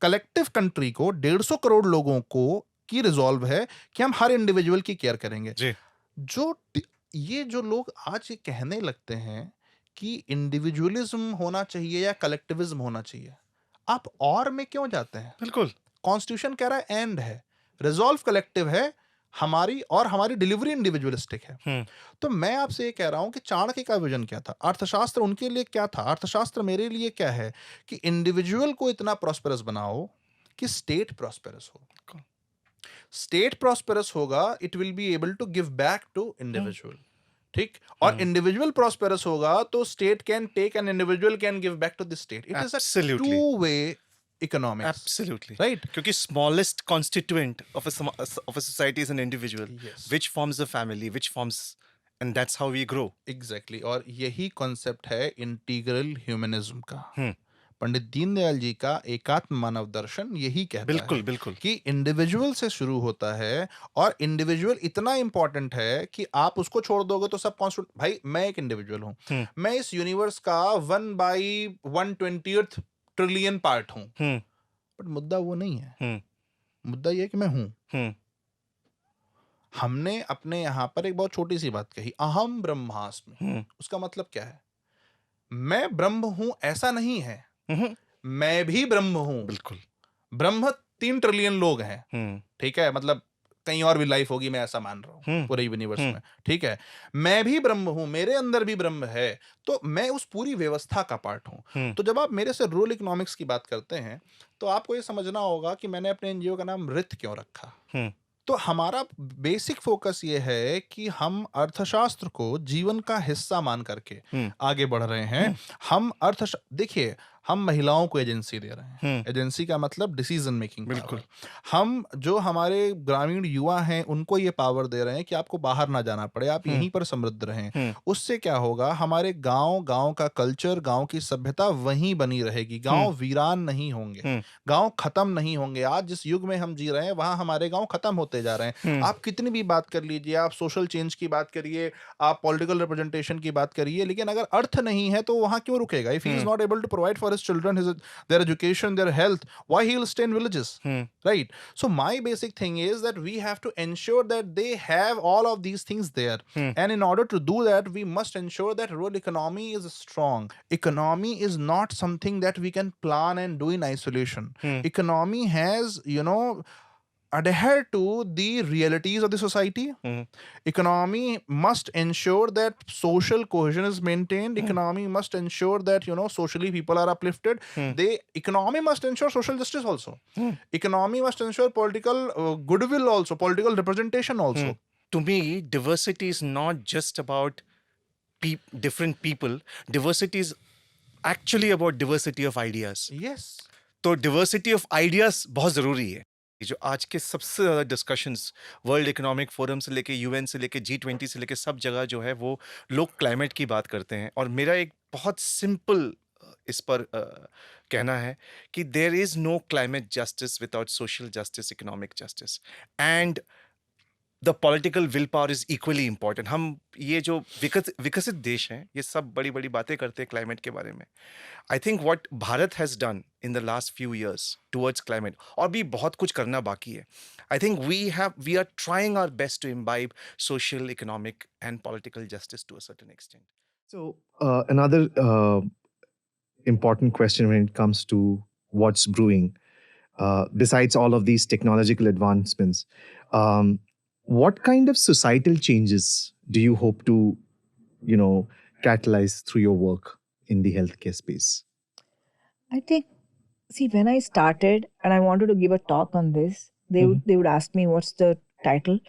[SPEAKER 11] कलेक्टिव कंट्री को, 150 करोड़ लोगों को की रिजॉल्व है कि हम हर इंडिविजुअल की केयर करेंगे। जो लोग आज ये कहने लगते हैं कि इंडिविजुअलिज्म होना चाहिए या कलेक्टिविज्म होना चाहिए, आप और में क्यों जाते हैं?
[SPEAKER 3] बिल्कुल,
[SPEAKER 11] कॉन्स्टिट्यूशन कह रहा है एंड है, रिजॉल्व कलेक्टिव है, हमारी डिलीवरी इंडिविजुअलिस्टिक है। तो मैं आपसे ये कह रहा हूं कि चाणक्य का विजन क्या था, अर्थशास्त्र उनके लिए क्या था, अर्थशास्त्र मेरे लिए क्या है, कि इंडिविजुअल को इतना प्रॉस्पेरस बनाओ कि स्टेट प्रॉस्पेरस हो। स्टेट प्रॉस्पेरस होगा, it will be able to give back to individual, ठीक, और इंडिविजुअल प्रॉस्पेरस होगा तो state can take and individual can give back to the state. It is a two way economics,
[SPEAKER 3] absolutely,
[SPEAKER 11] right?
[SPEAKER 3] क्योंकि smallest constituent of a society is an individual,
[SPEAKER 11] Yes.
[SPEAKER 3] which forms a family, and that's how we grow.
[SPEAKER 11] Exactly, और यही concept है integral humanism का। पंडित दीनदयाल जी का एकात्म मानव दर्शन यही कहता
[SPEAKER 3] बिल्कुल
[SPEAKER 11] है
[SPEAKER 3] बिल्कुल
[SPEAKER 11] कि इंडिविजुअल से शुरू होता है, और इंडिविजुअल इतना इंपॉर्टेंट है कि आप उसको छोड़ दोगे तो सब कॉन्स्टिट्यूट, भाई मैं एक इंडिविजुअल हूं, मैं इस यूनिवर्स का 1/120th ट्रिलियन पार्ट हूं, बट मुद्दा वो नहीं है। मुद्दा ये है कि मैं हूं। हमने अपने यहां पर एक बहुत छोटी सी बात कही, अहम ब्रह्मास्मि। उसका मतलब क्या है? मैं ब्रह्म हूं ऐसा नहीं है, मैं भी ब्रह्म हूं।
[SPEAKER 3] बिल्कुल,
[SPEAKER 11] ब्रह्म 3 ट्रिलियन लोग हैं, ठीक है, मतलब कहीं और भी लाइफ होगी, मैं ऐसा मान रहा हूं पूरे यूनिवर्स में, ठीक है। मैं भी ब्रह्म हूं, मेरे अंदर भी ब्रह्म है, तो मैं उस पूरी व्यवस्था का पार्ट हूं। तो जब आप मेरे से रूरल इकोनॉमिक्स की बात करते हैं तो आपको ये समझना होगा कि मैंने अपने एनजीओ का नाम रित क्यों रखा। तो हमारा बेसिक फोकस ये है कि हम अर्थशास्त्र को जीवन का हिस्सा मान करके आगे बढ़ रहे हैं। हम देखिए, हम महिलाओं को एजेंसी दे रहे हैं। एजेंसी का मतलब डिसीजन मेकिंग।
[SPEAKER 3] बिल्कुल।
[SPEAKER 11] हम जो हमारे ग्रामीण युवा हैं उनको ये पावर दे रहे हैं कि आपको बाहर ना जाना पड़े, आप यहीं पर समृद्ध रहें। उससे क्या होगा, हमारे गांव का कल्चर, गांव की सभ्यता वहीं बनी रहेगी। गांव वीरान नहीं होंगे, गांव खत्म नहीं होंगे। आज जिस युग में हम जी रहे हैं वहां हमारे गांव खत्म होते जा रहे हैं। आप कितनी भी बात कर लीजिए, आप सोशल चेंज की बात करिए, आप पॉलिटिकल रिप्रेजेंटेशन की बात करिए, लेकिन अगर अर्थ नहीं है तो वहां क्यों रुकेगा? If he is not able to provide for his children, their education, their health, why he will stay in villages, right? So my basic thing is that we have to ensure that they have all of these things there, and in order to do that we must ensure that rural economy is strong. Economy is not something that we can plan and do in isolation. Economy has, adhere to the realities of the society. Economy must ensure that social cohesion is maintained. Economy must ensure that socially people are uplifted. Economy must ensure social justice also. Economy must ensure political goodwill also, political representation also.
[SPEAKER 3] To me, diversity is not just about different people. Diversity is actually about diversity of ideas.
[SPEAKER 11] Yes.
[SPEAKER 3] तो diversity of ideas बहुत जरूरी है। जो आज के सबसे ज़्यादा discussions world economic forum से लेके यूएन से लेके G20 से लेके सब जगह जो है वो लोग क्लाइमेट की बात करते हैं। और मेरा एक बहुत सिंपल इस पर कहना है कि there is no climate justice without social justice, economic justice, and the political will power is equally important. हम ये जो विकसित देश हैं ये सब बड़ी बड़ी बातें करते हैं क्लाइमेट के बारे में। I think what Bharat has done in the last few years towards climate, और भी बहुत कुछ करना बाकी है। I think we are trying our best to imbibe social, economic and political justice to a certain extent.
[SPEAKER 12] So another important question when it comes to what's brewing, besides all of these technological advancements, what kind of societal changes do you hope to, catalyze through your work in the healthcare space?
[SPEAKER 13] I think, when I started and I wanted to give a talk on this, they would ask me what's the title,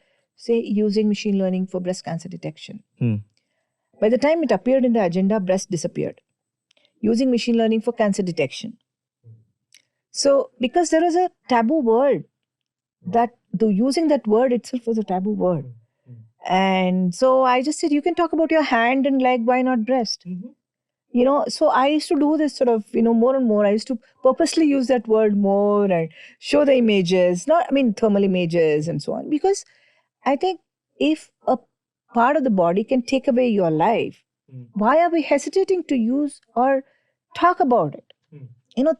[SPEAKER 13] say using machine learning for breast cancer detection. By the time it appeared in the agenda, breast disappeared. using machine learning for cancer detection. So because there was a taboo word, that using that word itself was a taboo word. And so I just said, you can talk about your hand and leg, why not breast? So I used to do this sort of, more and more. I used to purposely use that word more and show the images, thermal images and so on. Because I think if a part of the body can take away your life, why are we hesitating to use or talk about it?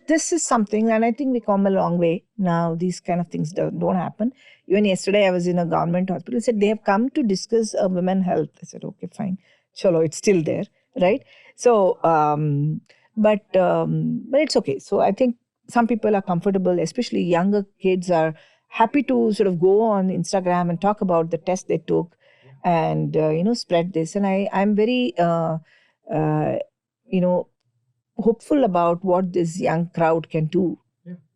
[SPEAKER 13] This is something, and I think we come a long way now. These kind of things don't happen. Even yesterday, I was in a government hospital. Said they have come to discuss women health. I said, okay, fine, chalo, it's still there, right? So, but it's okay. So I think some people are comfortable, especially younger kids are happy to sort of go on Instagram and talk about the test they took, and spread this. And I'm very hopeful about what this young crowd can do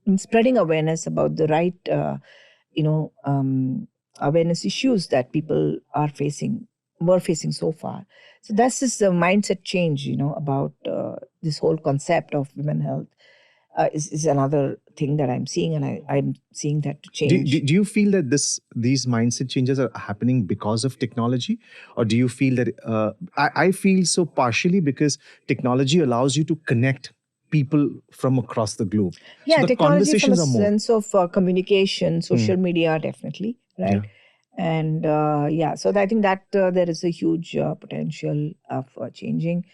[SPEAKER 13] in spreading awareness about the right, awareness issues that people were facing so far. So that's just a mindset change, about this whole concept of women health. Is another thing that I'm seeing, and I'm seeing that to change.
[SPEAKER 12] Do you feel that these mindset changes are happening because of technology, or do you feel that I feel so partially because technology allows you to connect people from across the globe?
[SPEAKER 13] Yeah,
[SPEAKER 12] so the
[SPEAKER 13] technology from a
[SPEAKER 12] conversations are more.
[SPEAKER 13] sense of communication, social media, definitely, right? And so I think that there is a huge potential of changing.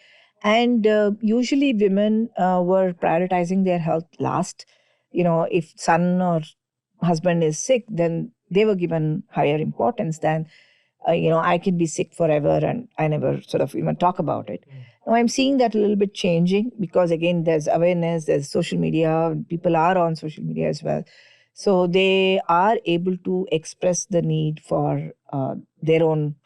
[SPEAKER 13] And usually women were prioritizing their health last. If son or husband is sick, then they were given higher importance than, I can be sick forever and I never sort of even talk about it. Now I'm seeing that a little bit changing because, again, there's awareness, there's social media, people are on social media as well. So they are able to express the need for their own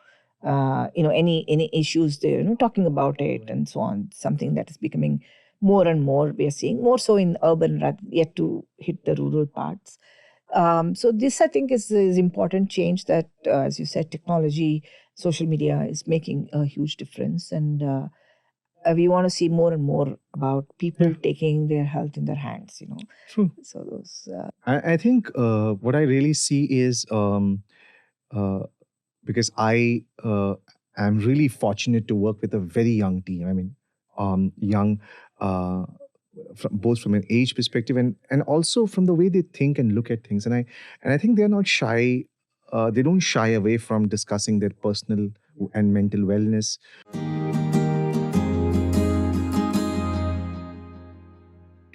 [SPEAKER 13] any issues they're talking about it and so on. Something that is becoming more and more, we are seeing more so in urban, yet to hit the rural parts. So this, I think, is important change that, as you said, technology, social media is making a huge difference. And we want to see more and more about people taking their health in their hands,
[SPEAKER 12] True.
[SPEAKER 13] So those...
[SPEAKER 12] I think what I really see is because I am really fortunate to work with a very young team. I mean, young, both from an age perspective and also from the way they think and look at things. And I think they're not shy. They don't shy away from discussing their personal and mental wellness.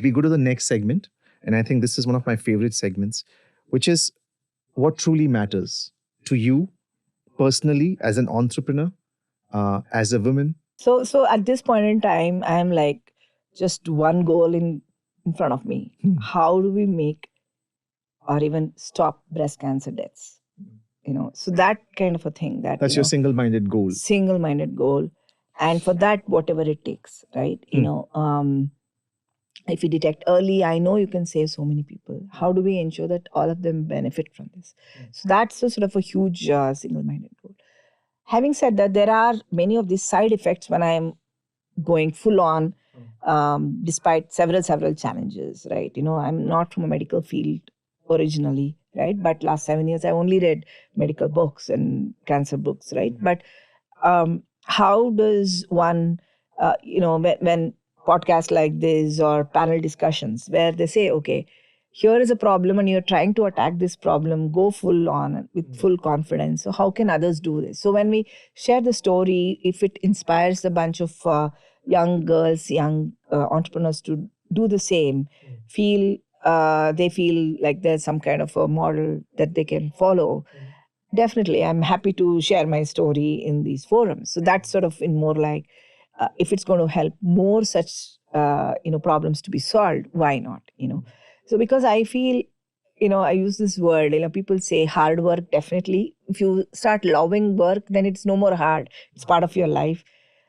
[SPEAKER 12] We go to the next segment, and I think this is one of my favorite segments, which is what truly matters to you personally as an entrepreneur, as a woman.
[SPEAKER 13] So at this point in time, I am like just one goal in front of me. How do we make or even stop breast cancer deaths? So that kind of a thing.
[SPEAKER 12] That's your single-minded goal.
[SPEAKER 13] Single-minded goal. And for that, whatever it takes, right? If you detect early, I know you can save so many people. How do we ensure that all of them benefit from this? So that's a sort of a huge single-minded goal. Having said that, there are many of these side effects when I'm going full on, despite several challenges, right? I'm not from a medical field originally, right? But last 7 years, I only read medical books and cancer books, right? But how does one, when podcasts like this or panel discussions where they say, okay, here is a problem and you're trying to attack this problem, go full on with full confidence. So how can others do this? So when we share the story, if it inspires a bunch of young girls, young entrepreneurs to do the same, they feel like there's some kind of a model that they can follow. Definitely, I'm happy to share my story in these forums. So that's sort of in more like, if it's going to help more such problems to be solved, why not? So because I feel, I use this word, people say hard work. Definitely, if you start loving work, then it's no more hard. It's part of your life.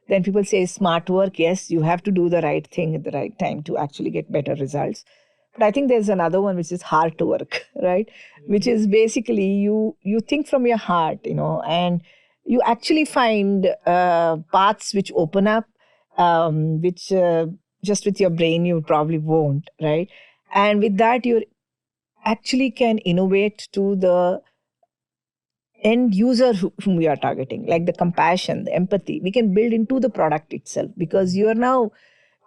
[SPEAKER 13] Then people say smart work. Yes, you have to do the right thing at the right time to actually get better results. But I think there's another one which is hard to work, right? Which is basically you think from your heart, and you actually find paths which open up, which just with your brain, you probably won't, right? And with that, you actually can innovate to the end user whom we are targeting, like the compassion, the empathy, we can build into the product itself because you are now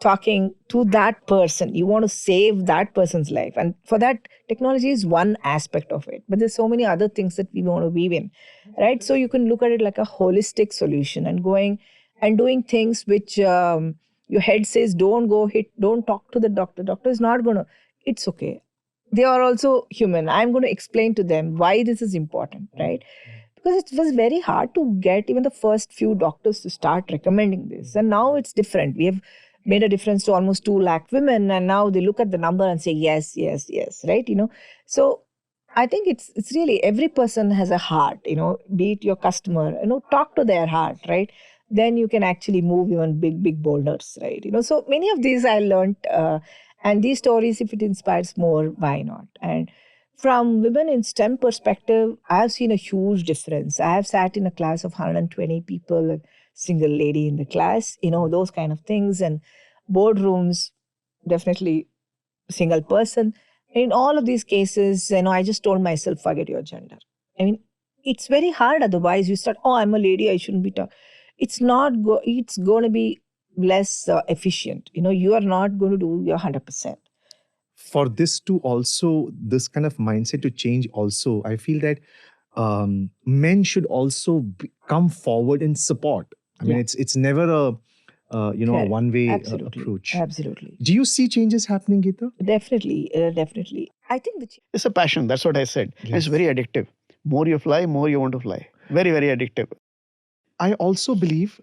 [SPEAKER 13] talking to that person. You want to save that person's life. And for that, technology is one aspect of it. But there's so many other things that we want to weave in, right? So you can look at it like a holistic solution and going and doing things which your head says, don't talk to the doctor. Doctor is not going to, it's okay. They are also human. I'm going to explain to them why this is important, right? Because it was very hard to get even the first few doctors to start recommending this. And now it's different. We have made a difference to almost 2 lakh women. And now they look at the number and say, yes, yes, yes, right? So I think it's really every person has a heart, be it your customer, talk to their heart, right? Then you can actually move even big, big boulders, right? So many of these I learned, and these stories, if it inspires more, why not? And from women in STEM perspective, I have seen a huge difference. I have sat in a class of 120 people, a single lady in the class, those kind of things, and boardrooms, definitely single person. In all of these cases, I just told myself, forget your gender. I mean, it's very hard otherwise. You start, oh, I'm a lady, I shouldn't be talking. It's not, it's going to be less efficient. You are not going to do your 100%.
[SPEAKER 12] For this to also, this kind of mindset to change also, I feel that men should also come forward and support. I mean, it's never a one-way approach.
[SPEAKER 13] Absolutely.
[SPEAKER 12] Do you see changes happening, Geetha?
[SPEAKER 13] Definitely. I think
[SPEAKER 14] it's a passion. That's what I said. Yes. It's very addictive. More you fly, more you want to fly. Very, very addictive.
[SPEAKER 12] I also believe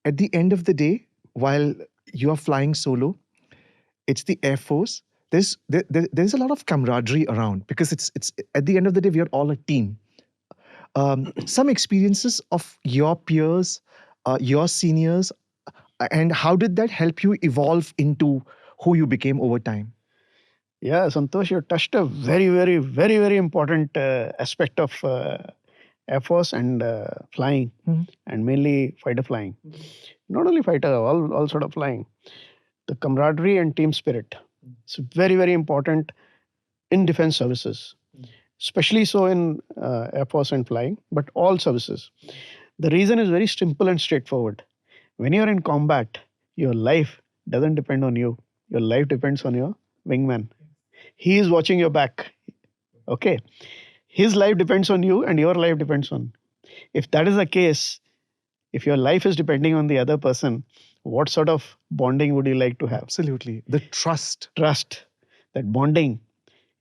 [SPEAKER 12] at the end of the day, while you are flying solo, it's the Air Force. There's a lot of camaraderie around because it's at the end of the day, we are all a team. Some experiences of your peers, your seniors, and how did that help you evolve into who you became over time?
[SPEAKER 14] Yeah, Santosh, you touched a very, very, very, very important aspect of Air Force and flying, and mainly fighter flying. Not only fighter, all sort of flying. The camaraderie and team spirit. It's very, very important in defense services, especially so in Air Force and flying, but all services. The reason is very simple and straightforward. When you're in combat, your life doesn't depend on you. Your life depends on your wingman. He is watching your back. Okay. His life depends on you and your life depends on. If that is the case, if your life is depending on the other person, what sort of bonding would you like to have?
[SPEAKER 12] Absolutely. The trust.
[SPEAKER 14] That bonding.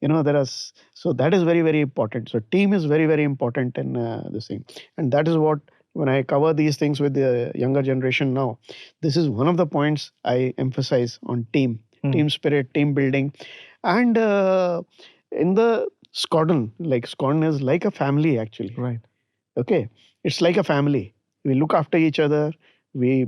[SPEAKER 14] So that is very, very important. So team is very, very important in this thing. And that is what, when I cover these things with the younger generation now, this is one of the points I emphasize on team. Team spirit, team building. And in the squadron is like a family actually.
[SPEAKER 12] Right.
[SPEAKER 14] Okay. It's like a family. We look after each other. We,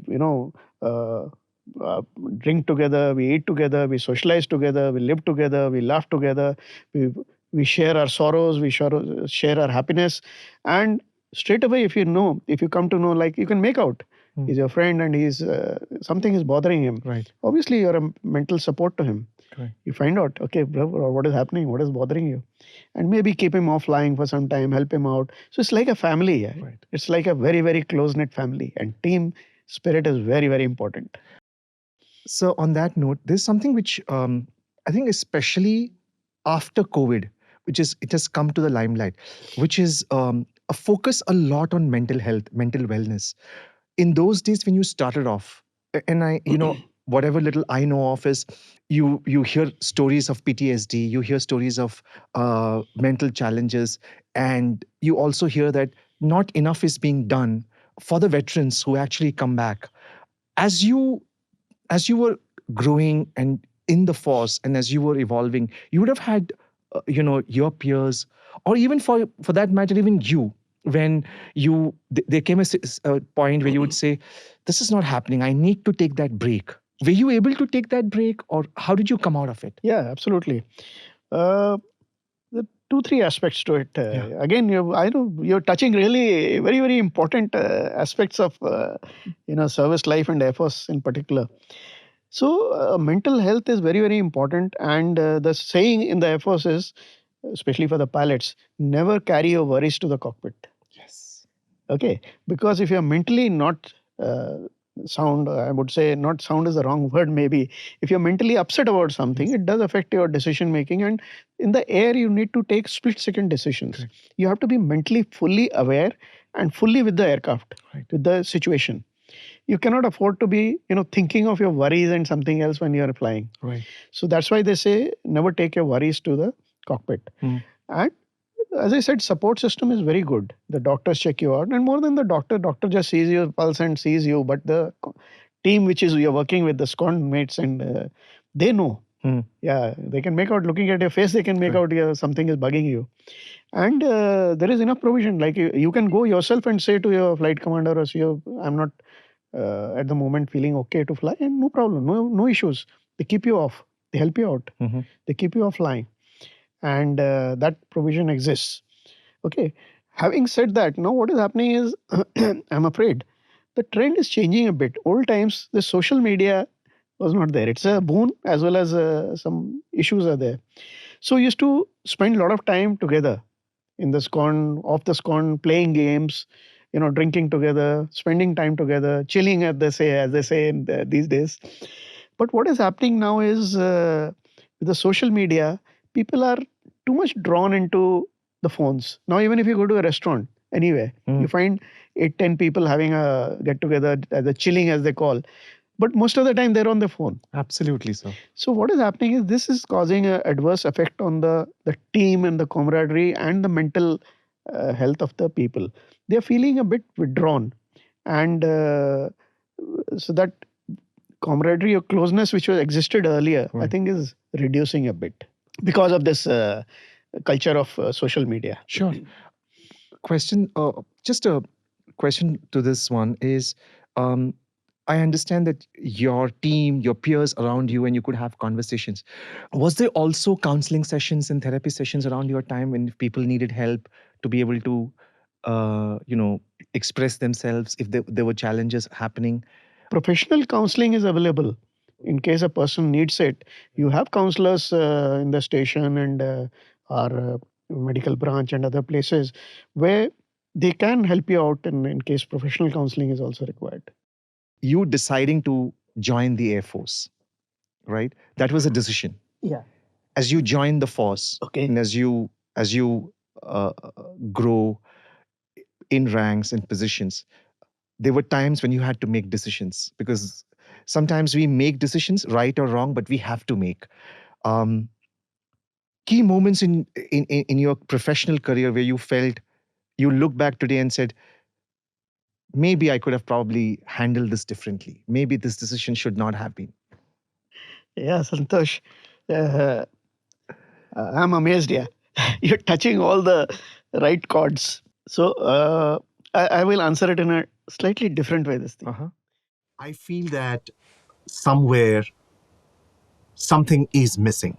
[SPEAKER 14] drink together, we eat together, we socialize together, we live together, we laugh together, we share our sorrows, we share our happiness. And straight away, if you come to know, like you can make out, he's your friend and he's something is bothering him.
[SPEAKER 12] Right.
[SPEAKER 14] Obviously, you're a mental support to him.
[SPEAKER 12] Right.
[SPEAKER 14] You find out, okay, bro, what is happening? What is bothering you? And maybe keep him off flying for some time, help him out. So it's like a family. Yeah?
[SPEAKER 12] Right.
[SPEAKER 14] It's like a very, very close-knit family. And team spirit is very, very important.
[SPEAKER 12] So on that note, there's something which I think especially after COVID, it has come to the limelight, which is a focus a lot on mental health, mental wellness. In those days when you started off, and I, whatever little I know of is you hear stories of PTSD, you hear stories of mental challenges, and you also hear that not enough is being done for the veterans who actually come back. As you were growing and in the force and as you were evolving, you would have had, your peers, or even for that matter, even you, when there came a point where you would say, this is not happening, I need to take that break. Were you able to take that break, or how did you come out of it?
[SPEAKER 14] Yeah, absolutely. The 2-3 aspects to it. Again, I know you're touching really very, very important aspects of service life and Air Force in particular. So mental health is very, very important. And the saying in the Air Force is, especially for the pilots, never carry your worries to the cockpit.
[SPEAKER 12] Yes.
[SPEAKER 14] Okay, because if you're mentally not sound, I would say not sound is the wrong word maybe. If you're mentally upset about something, it does affect your decision making. And in the air, you need to take split second decisions.
[SPEAKER 12] Correct.
[SPEAKER 14] You have to be mentally fully aware and fully with the aircraft,
[SPEAKER 12] Right.
[SPEAKER 14] with the situation. You cannot afford to be, thinking of your worries and something else when you are flying.
[SPEAKER 12] Right.
[SPEAKER 14] So that's why they say never take your worries to the cockpit.
[SPEAKER 12] Mm.
[SPEAKER 14] And as I said, support system is very good. The doctors check you out, and more than the doctor just sees your pulse and sees you. But the team which is you're working with, the squad mates, and they know.
[SPEAKER 12] Mm.
[SPEAKER 14] Yeah, they can make out looking at your face. They can make out something is bugging you, and there is enough provision. Like you can go yourself and say to your flight commander or CEO, "I'm not at the moment feeling okay to fly," and no problem, no issues. They keep you off. They help you out.
[SPEAKER 12] Mm-hmm.
[SPEAKER 14] They keep you off flying, and that provision exists. Okay. Having said that, now what is happening is, I'm afraid the trend is changing a bit. Old times, the social media was not there. It's a boon as well as some issues are there. So we used to spend a lot of time together in the scon, off the scon, playing games, drinking together, spending time together, chilling, as they say these days. But what is happening now is with the social media, people are too much drawn into the phones. Now, even if you go to a restaurant anywhere, you find 8, 10 people having a get together, the chilling as they call. But most of the time they're on the phone.
[SPEAKER 12] Absolutely, sir.
[SPEAKER 14] So what is happening is this is causing an adverse effect on the team and the camaraderie and the mental health of the people. They're feeling a bit withdrawn. And so that camaraderie or closeness which was existed earlier, I think is reducing a bit because of this culture of social media.
[SPEAKER 12] Sure. Just a question to this one is, I understand that your team, your peers around you, and you could have conversations. Was there also counseling sessions and therapy sessions around your time when people needed help to be able to, express themselves if there were challenges happening?
[SPEAKER 14] Professional counseling is available. In case a person needs it, you have counselors in the station and our medical branch and other places where they can help you out in case professional counseling is also required.
[SPEAKER 12] You deciding to join the Air Force, right? That was a decision.
[SPEAKER 14] Yeah.
[SPEAKER 12] As you join the force,
[SPEAKER 14] Okay.
[SPEAKER 12] and as you grow in ranks and positions, there were times when you had to make decisions, because sometimes we make decisions, right or wrong, but we have to make. Key moments in your professional career where you felt, you look back today and said, maybe I could have probably handled this differently. Maybe this decision should not have been.
[SPEAKER 14] Yeah, Santosh. I'm amazed, yeah. You're touching all the right chords. So I will answer it in a slightly different way this thing.
[SPEAKER 12] Uh-huh.
[SPEAKER 1] I feel that somewhere something is missing.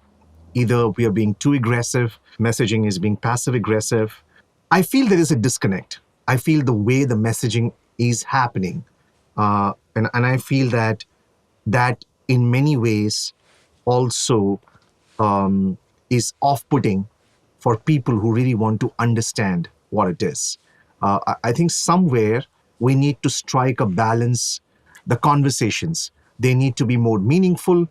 [SPEAKER 1] Either we are being too aggressive, messaging is being passive aggressive. I feel there is a disconnect. I feel the way the messaging is happening. And I feel that in many ways also is off-putting for people who really want to understand what it is. I think somewhere we need to strike a balance. The conversations, they need to be more meaningful.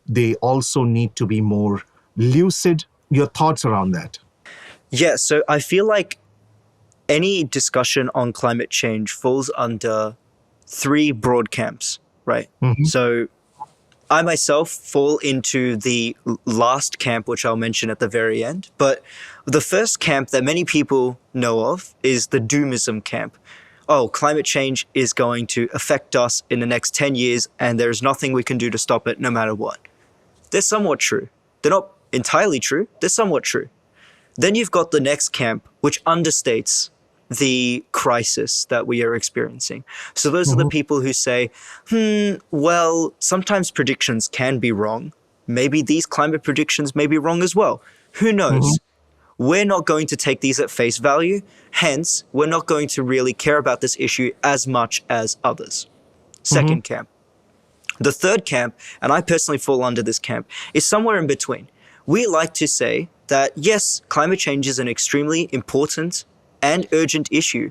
[SPEAKER 1] They also need to be more lucid. Your thoughts around that?
[SPEAKER 15] Yeah, so I feel like any discussion on climate change falls under 3 broad camps, right?
[SPEAKER 1] Mm-hmm.
[SPEAKER 15] So I myself fall into the last camp, which I'll mention at the very end. But the first camp that many people know of is the doomism camp. Oh, climate change is going to affect us in the next 10 years, and there's nothing we can do to stop it no matter what. They're somewhat true. They're not entirely true. They're somewhat true. Then you've got the next camp, which understates the crisis that we are experiencing. So those are the people who say, well, sometimes predictions can be wrong. Maybe these climate predictions may be wrong as well. Who knows? We're not going to take these at face value. Hence, we're not going to really care about this issue as much as others. Second camp. The third camp, and I personally fall under this camp, is somewhere in between. We like to say that, yes, climate change is an extremely important and urgent issue,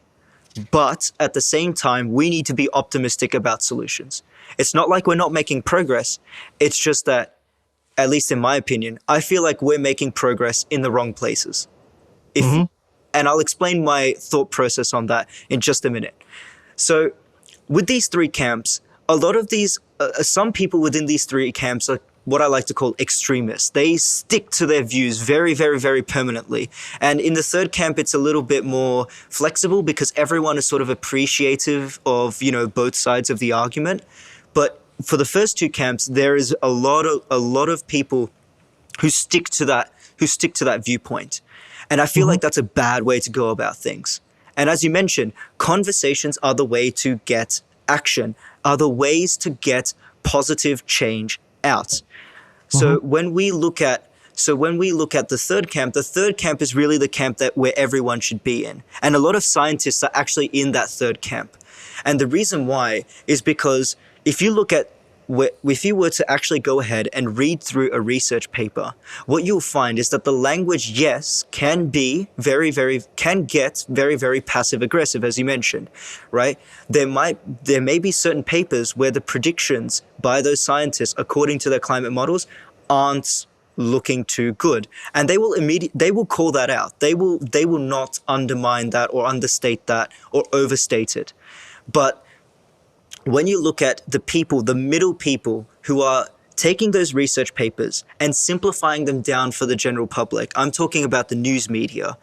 [SPEAKER 15] but at the same time, we need to be optimistic about solutions. It's not like we're not making progress. It's just that, at least in my opinion, I feel like we're making progress in the wrong places. And I'll explain my thought process on that in just a minute. So with these three camps, a lot of these, some people within these three camps are what I like to call extremists. They stick to their views very, very, very permanently. And in the third camp, it's a little bit more flexible because everyone is sort of appreciative of, you know, both sides of the argument. But for the first two camps, there is a lot of people who stick to that viewpoint. And I feel like that's a bad way to go about things. And as you mentioned, conversations are the way to get action, are the ways to get positive change out. So when we look at the third camp is really the camp where everyone should be in. And a lot of scientists are actually in that third camp. And the reason why is because if you were to actually go ahead and read through a research paper, what you'll find is that the language, yes, can get very, very passive aggressive, as you mentioned, right? There may be certain papers where the predictions by those scientists, according to their climate models, aren't looking too good. And they will call that out. They will not undermine that or understate that or overstate it. But when you look at the middle people who are taking those research papers and simplifying them down for the general public, I'm talking about the news media.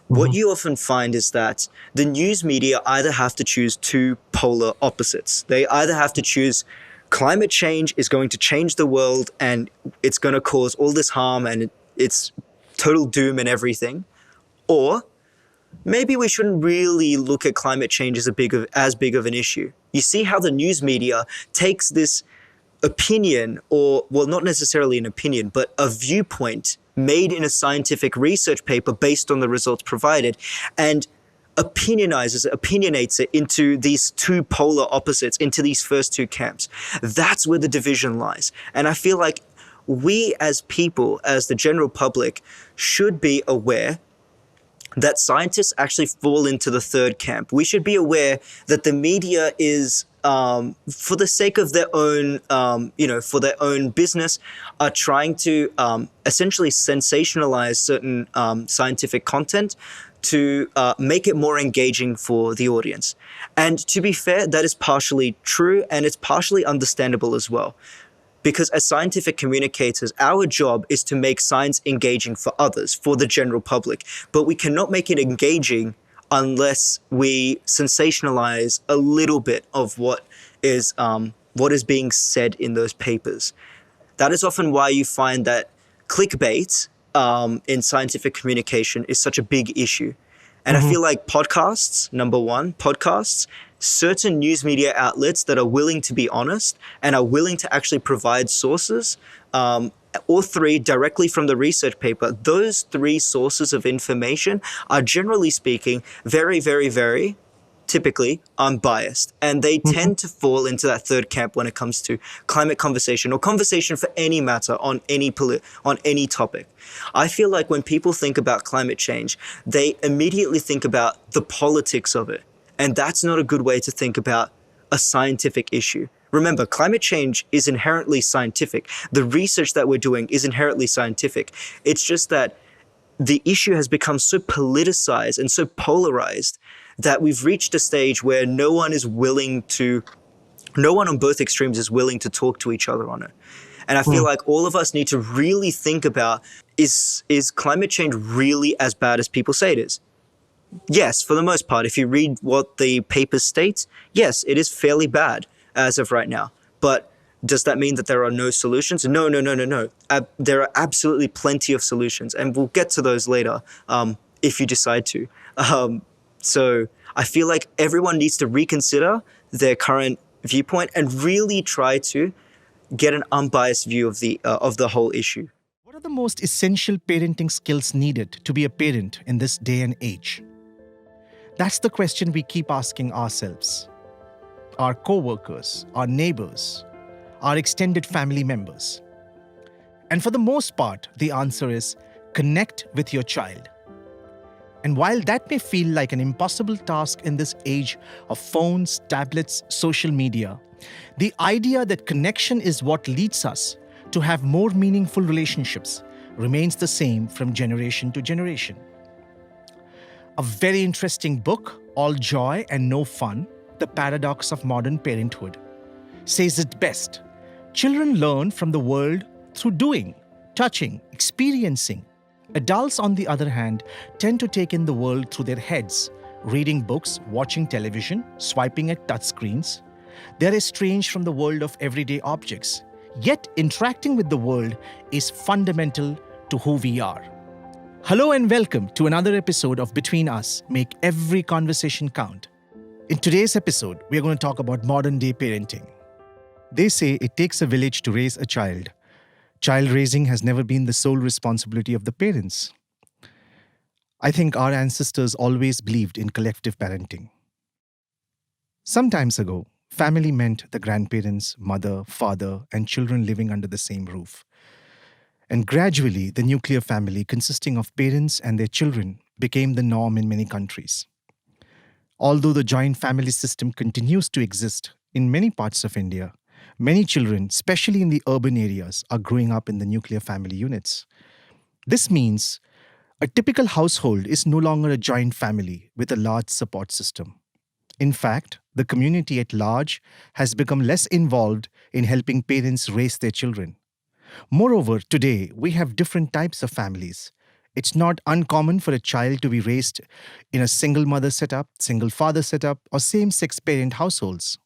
[SPEAKER 15] What you often find is that the news media either have to choose two polar opposites. They either have to choose climate change is going to change the world and it's going to cause all this harm and it's total doom and everything, or maybe we shouldn't really look at climate change as big of an issue. You see how the news media takes this opinion, or, well, not necessarily an opinion, but a viewpoint made in a scientific research paper based on the results provided, and opinionates it into these two polar opposites, into these first two camps. That's where the division lies. And I feel like we as people, as the general public, should be aware that scientists actually fall into the third camp. We should be aware that the media is, for the sake of their own, for their own business, are trying to essentially sensationalize certain scientific content to make it more engaging for the audience. And to be fair, that is partially true and it's partially understandable as well. Because as scientific communicators, our job is to make science engaging for others, for the general public. But we cannot make it engaging unless we sensationalize a little bit of what is being said in those papers. That is often why you find that clickbait in scientific communication is such a big issue. And I feel like podcasts, number one, certain news media outlets that are willing to be honest and are willing to actually provide sources, or three directly from the research paper, those three sources of information are generally speaking very, very, very typically unbiased. And they tend to fall into that third camp when it comes to climate conversation or conversation for any matter on any topic. I feel like when people think about climate change, they immediately think about the politics of it. And that's not a good way to think about a scientific issue. Remember, climate change is inherently scientific. The research that we're doing is inherently scientific. It's just that the issue has become so politicized and so polarized that we've reached a stage where no one on both extremes is willing to talk to each other on it. And I feel like all of us need to really think about, is climate change really as bad as people say it is? Yes, for the most part. If you read what the paper states, yes, it is fairly bad as of right now. But does that mean that there are no solutions? No. There are absolutely plenty of solutions, and we'll get to those later if you decide to. So I feel like everyone needs to reconsider their current viewpoint and really try to get an unbiased view of the whole issue.
[SPEAKER 3] What are the most essential parenting skills needed to be a parent in this day and age? That's the question we keep asking ourselves, our co-workers, our neighbors, our extended family members? And for the most part, the answer is connect with your child. And while that may feel like an impossible task in this age of phones, tablets, social media, the idea that connection is what leads us to have more meaningful relationships remains the same from generation to generation. A very interesting book, All Joy and No Fun, The Paradox of Modern Parenthood, says it best. Children learn from the world through doing, touching, experiencing. Adults, on the other hand, tend to take in the world through their heads, reading books, watching television, swiping at touchscreens. They're estranged from the world of everyday objects. Yet, interacting with the world is fundamental to who we are. Hello and welcome to another episode of Between Us, Make Every Conversation Count. In today's episode, we are going to talk about modern-day parenting. They say it takes a village to raise a child. Child raising has never been the sole responsibility of the parents. I think our ancestors always believed in collective parenting. Some times ago, family meant the grandparents, mother, father, and children living under the same roof. And gradually, the nuclear family consisting of parents and their children became the norm in many countries. Although the joint family system continues to exist in many parts of India, many children, especially in the urban areas, are growing up in the nuclear family units. This means a typical household is no longer a joint family with a large support system. In fact, the community at large has become less involved in helping parents raise their children. Moreover, today we have different types of families. It's not uncommon for a child to be raised in a single mother setup, single father setup, or same-sex parent households.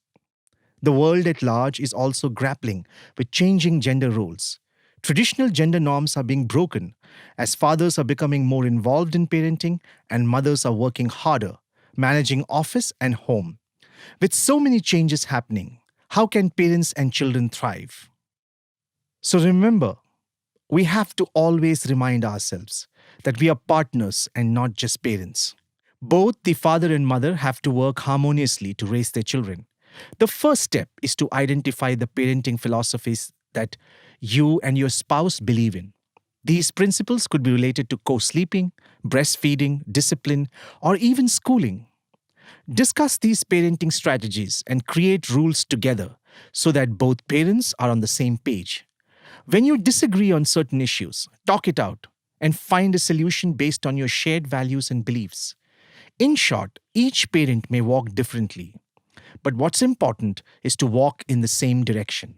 [SPEAKER 3] The world at large is also grappling with changing gender roles. Traditional gender norms are being broken as fathers are becoming more involved in parenting and mothers are working harder, managing office and home. With so many changes happening, how can parents and children thrive? So remember, we have to always remind ourselves that we are partners and not just parents. Both the father and mother have to work harmoniously to raise their children. The first step is to identify the parenting philosophies that you and your spouse believe in. These principles could be related to co-sleeping, breastfeeding, discipline, or even schooling. Discuss these parenting strategies and create rules together so that both parents are on the same page. When you disagree on certain issues, talk it out and find a solution based on your shared values and beliefs. In short, each parent may walk differently, but what's important is to walk in the same direction.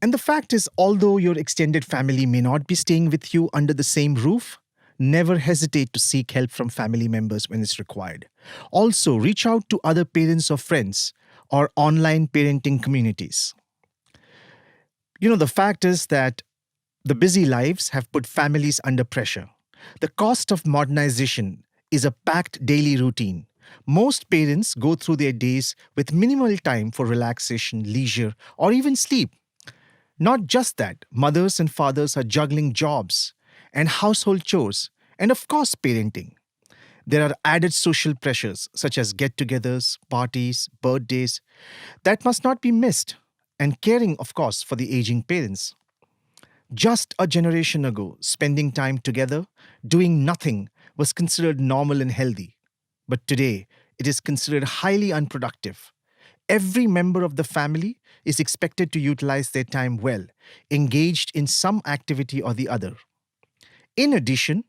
[SPEAKER 3] And the fact is, although your extended family may not be staying with you under the same roof, never hesitate to seek help from family members when it's required. Also, reach out to other parents or friends or online parenting communities. The fact is that the busy lives have put families under pressure. The cost of modernization is a packed daily routine. Most parents go through their days with minimal time for relaxation, leisure, or even sleep. Not just that, mothers and fathers are juggling jobs and household chores, and of course, parenting. There are added social pressures such as get-togethers, parties, birthdays that must not be missed, and caring, of course, for the aging parents. Just a generation ago, spending time together, doing nothing, was considered normal and healthy. But today, it is considered highly unproductive. Every member of the family is expected to utilize their time well, engaged in some activity or the other. In addition,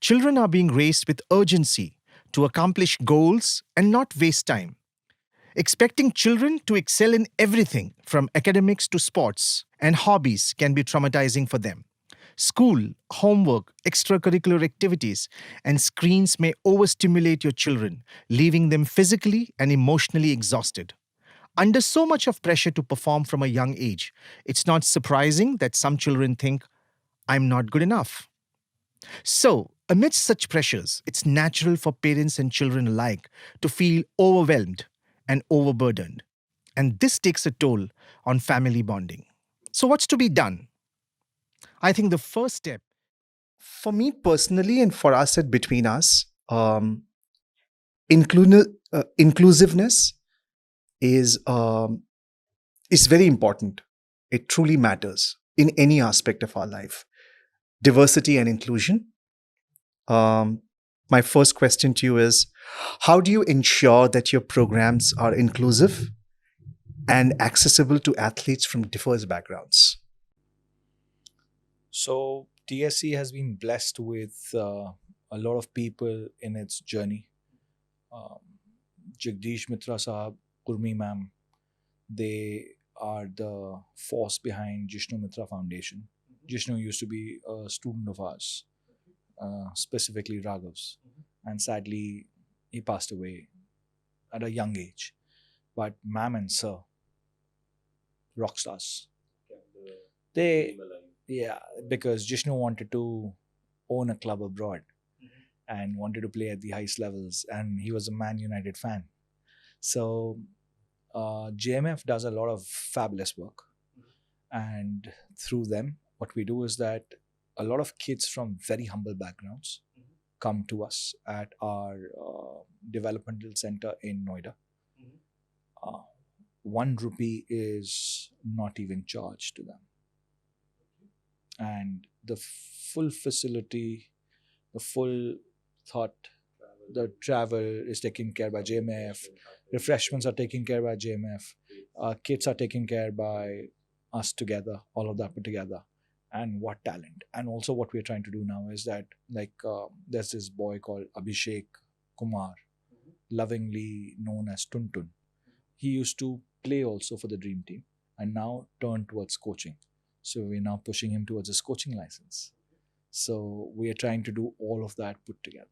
[SPEAKER 3] children are being raised with urgency to accomplish goals and not waste time. Expecting children to excel in everything from academics to sports and hobbies can be traumatizing for them. School, homework, extracurricular activities, and screens may overstimulate your children, leaving them physically and emotionally exhausted. Under so much of pressure to perform from a young age, it's not surprising that some children think, I'm not good enough. So, amidst such pressures, it's natural for parents and children alike to feel overwhelmed and overburdened. And this takes a toll on family bonding. So what's to be done? I think the first step, for me personally and for us at Between Us, inclusiveness is very important. it truly matters in any aspect of our life. Diversity and inclusion. My first question to you is, how do you ensure that your programs are inclusive and accessible to athletes from diverse backgrounds?
[SPEAKER 16] So TSC has been blessed with a lot of people in its journey. Jagdish Mitra Sahab, Kurmi ma'am, they are the force behind Jishnu Mitra Foundation. Jishnu used to be a student of ours, specifically Raaghav's, and sadly he passed away at a young age. But ma'am and sir, rock stars. They, yeah, because Jishnu wanted to own a club abroad and wanted to play at the highest levels, and he was a Man United fan. So JMF does a lot of fabulous work, and through them, what we do is that a lot of kids from very humble backgrounds come to us at our developmental center in Noida. 1 rupee is not even charged to them, and the full facility, the full thought, the travel is taken care by JMF, refreshments are taken care by JMF, kids are taken care by us together, all of that put together. And what talent. And also what we're trying to do now is that, like, there's this boy called Abhishek Kumar, lovingly known as Tuntun. He used to play also for the dream team and now turned towards coaching. So we're now pushing him towards his coaching license. So we are trying to do all of that put together.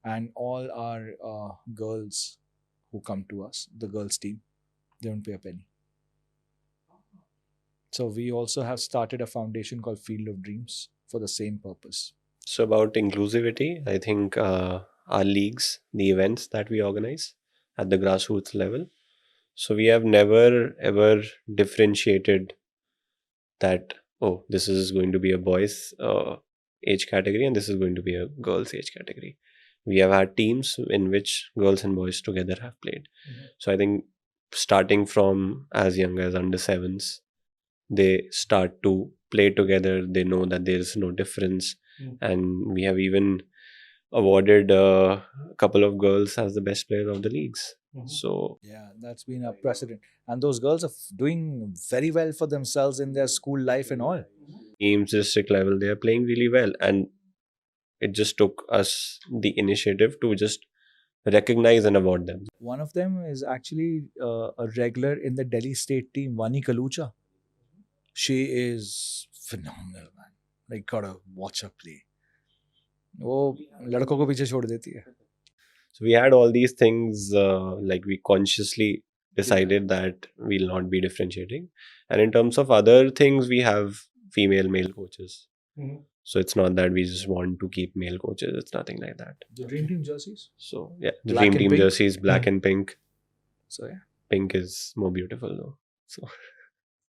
[SPEAKER 16] And all our girls who come to us, the girls team, they don't pay a penny. So we also have started a foundation called Field of Dreams for the same purpose.
[SPEAKER 17] So about inclusivity, I think our leagues, the events that we organize at the grassroots level, so we have never ever differentiated that, oh, this is going to be a boys age category and this is going to be a girls age category. We have had teams in which girls and boys together have played. So I think starting from as young as under 7s, they start to play together. They know that there is no difference. And we have even awarded a couple of girls as the best player of the leagues. So
[SPEAKER 16] yeah, that's been a precedent. And those girls are doing very well for themselves in their school life and all.
[SPEAKER 17] Teams, district level, they are playing really well. And it just took us the initiative to just recognize and award them.
[SPEAKER 16] One of them is actually a regular in the Delhi state team, Vani Kalucha. She is phenomenal, man. Like, gotta watch her play. वो लड़कों को पीछे छोड़ देती है.
[SPEAKER 17] So we had all these things, like we consciously decided that we'll not be differentiating. And in terms of other things, we have female, male coaches. So it's not that we just want to keep male coaches. It's nothing like that.
[SPEAKER 16] The Dream Team jerseys?
[SPEAKER 17] So yeah, the
[SPEAKER 16] Black
[SPEAKER 17] Dream
[SPEAKER 16] and
[SPEAKER 17] Team
[SPEAKER 16] pink?
[SPEAKER 17] jerseys, black and pink.
[SPEAKER 16] So yeah.
[SPEAKER 17] Pink is more beautiful though. So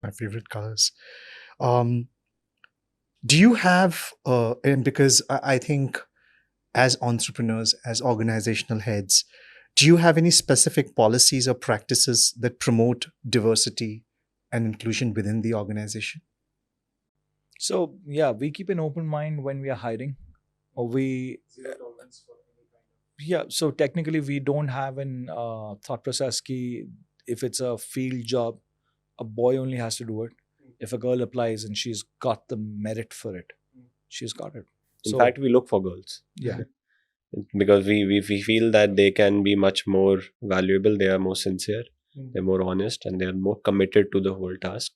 [SPEAKER 3] my favorite colors. Do you have, and because I think as entrepreneurs, as organizational heads, do you have any specific policies or practices that promote diversity and inclusion within the organization?
[SPEAKER 16] So yeah, we keep an open mind when we are hiring. Or so technically we don't have an thought process ki if it's a field job, a boy only has to do it. If a girl applies and she's got the merit for it, she's got it.
[SPEAKER 17] in fact, we look for girls.
[SPEAKER 16] Yeah.
[SPEAKER 17] Because we feel that they can be much more valuable. They are more sincere, they're more honest, and they're more committed to the whole task.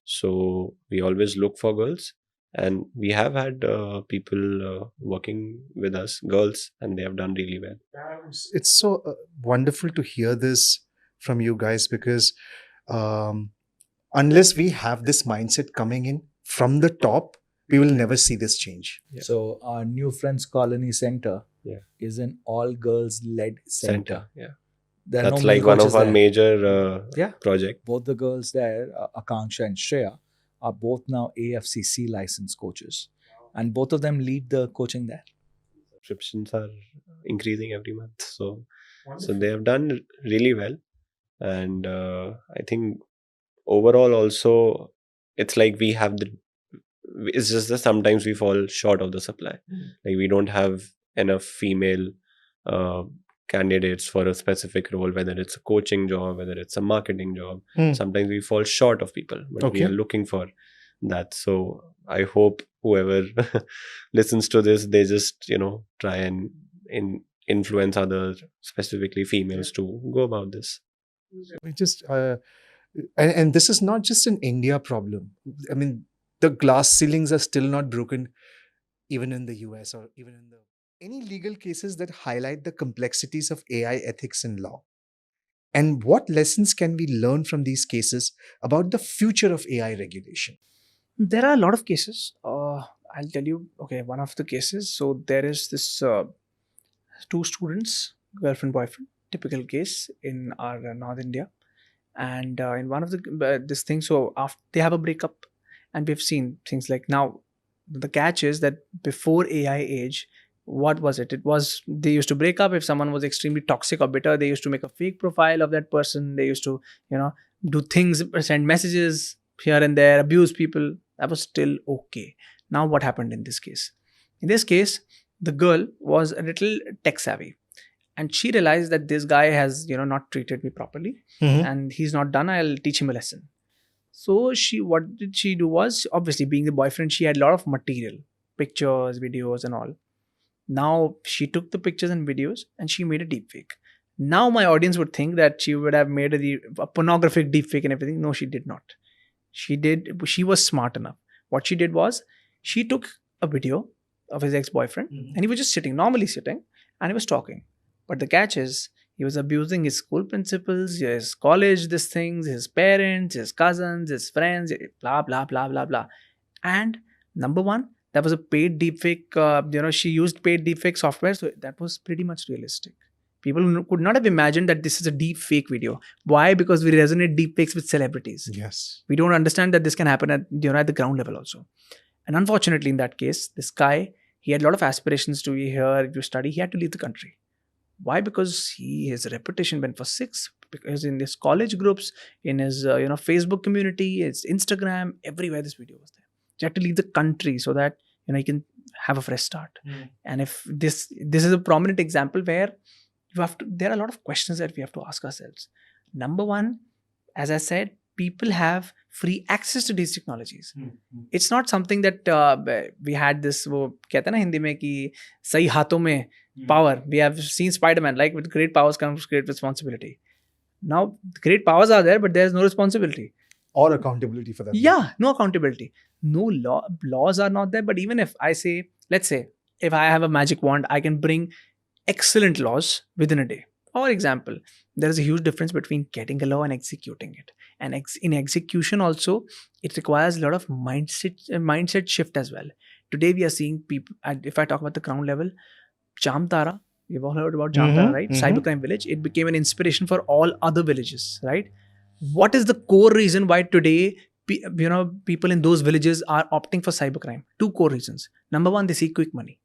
[SPEAKER 17] So we always look for girls, and we have had people working with us, girls, and they have done really well.
[SPEAKER 3] It's so wonderful to hear this from you guys, because unless we have this mindset coming in from the top, we will never see this change.
[SPEAKER 16] So our New Friends Colony Center is an all-girls-led center.
[SPEAKER 17] Yeah.
[SPEAKER 16] There are
[SPEAKER 17] That's
[SPEAKER 16] no
[SPEAKER 17] like
[SPEAKER 16] male
[SPEAKER 17] one
[SPEAKER 16] coaches
[SPEAKER 17] of our
[SPEAKER 16] there.
[SPEAKER 17] major project.
[SPEAKER 16] Both the girls there, Akanksha and Shreya, are both now AFCC licensed coaches. And both of them lead the coaching there.
[SPEAKER 17] Subscriptions are increasing every month. So they have done really well. And I think overall also it's like we have it's just that sometimes we fall short of the supply. Like we don't have enough female uh, candidates for a specific role, whether it's a coaching job, whether it's a marketing job. Sometimes we fall short of people, but we are looking for that. So I hope whoever listens to this, they just, try and influence others, specifically females, to go about this.
[SPEAKER 12] We just and this is not just an India problem. I mean, the glass ceilings are still not broken, even in the US or even in any legal cases that highlight the complexities of AI ethics and law. And what lessons can we learn from these cases about the future of AI regulation?
[SPEAKER 18] There are a lot of cases. I'll tell you, okay, one of the cases. So there is this two students, girlfriend, boyfriend, typical case in our North India. And in one of the this thing, so after they have a breakup, and we've seen things like now. The catch is that before AI age, what was it? It was they used to break up if someone was extremely toxic or bitter. They used to make a fake profile of that person. They used to, do things, send messages here and there, abuse people. That was still okay. Now what happened in this case? In this case, the girl was a little tech savvy. And she realized that this guy has, not treated me properly, and he's not done. I'll teach him a lesson. So what did she do was, obviously being the boyfriend, she had a lot of material, pictures, videos and all. Now she took the pictures and videos and she made a deepfake. Now my audience would think that she would have made a pornographic deepfake and everything. No, she did not. She was smart enough. What she did was, she took a video of his ex-boyfriend and he was just normally sitting, and he was talking. But the catch is, he was abusing his school principals, his college, his parents, his cousins, his friends, blah, blah, blah, blah, blah. And number one, that was a paid deepfake. She used paid deepfake software. So that was pretty much realistic. People could not have imagined that this is a deepfake video. Why? Because we resonate deepfakes with celebrities.
[SPEAKER 12] Yes.
[SPEAKER 18] We don't understand that this can happen at the ground level also. And unfortunately, in that case, this guy, he had a lot of aspirations to be here, to study. He had to leave the country. Why? Because his reputation went for six. Because in his college groups, in his Facebook community, his Instagram, everywhere this video was there. He had to leave the country so that he can have a fresh start. And if this is a prominent example where there are a lot of questions that we have to ask ourselves. Number one, as I said, people have free access to these technologies. It's not something that we had this, wo kehte na Hindi mein ki sahi haathon mein power. We have seen Spider-Man, like with great powers comes great responsibility. Now, great powers are there, but there's no responsibility.
[SPEAKER 12] Or accountability for that.
[SPEAKER 18] Yeah, no accountability. No laws are not there. But even if I say, let's say, if I have a magic wand, I can bring excellent laws within a day. For example, there is a huge difference between getting a law and executing it. And in execution also, it requires a lot of mindset shift as well. Today we are seeing people, if I talk about the ground level, Jamtara, you've all heard about Jamtara, right? Cybercrime village. It became an inspiration for all other villages, right? What is the core reason why today, people in those villages are opting for cybercrime? Two core reasons. Number one, they see quick money.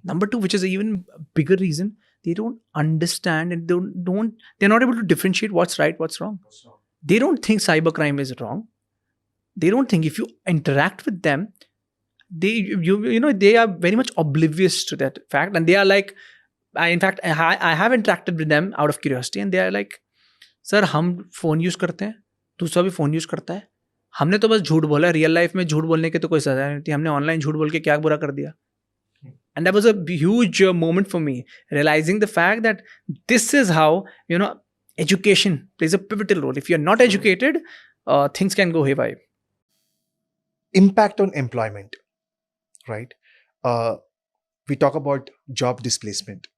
[SPEAKER 18] Number two, which is an even bigger reason, they don't understand and they're not able to differentiate what's right, what's wrong. They don't think cybercrime is wrong. They don't think if you interact with them, they are very much oblivious to that fact, and they are like, I have interacted with them out of curiosity, and they are like, sir हम phone use करते हैं, दूसरा भी phone use करता है, हमने तो बस झूठ बोला, रियल लाइफ में झूठ बोलने के तो कोई सज़ा नहीं थी, हमने ऑनलाइन झूठ बोल के क्या बुरा कर दिया. And that was a huge moment for me, realizing the fact that this is how, education plays a pivotal role. If you're not educated, things can go haywire.
[SPEAKER 12] Impact on employment, right? We talk about job displacement.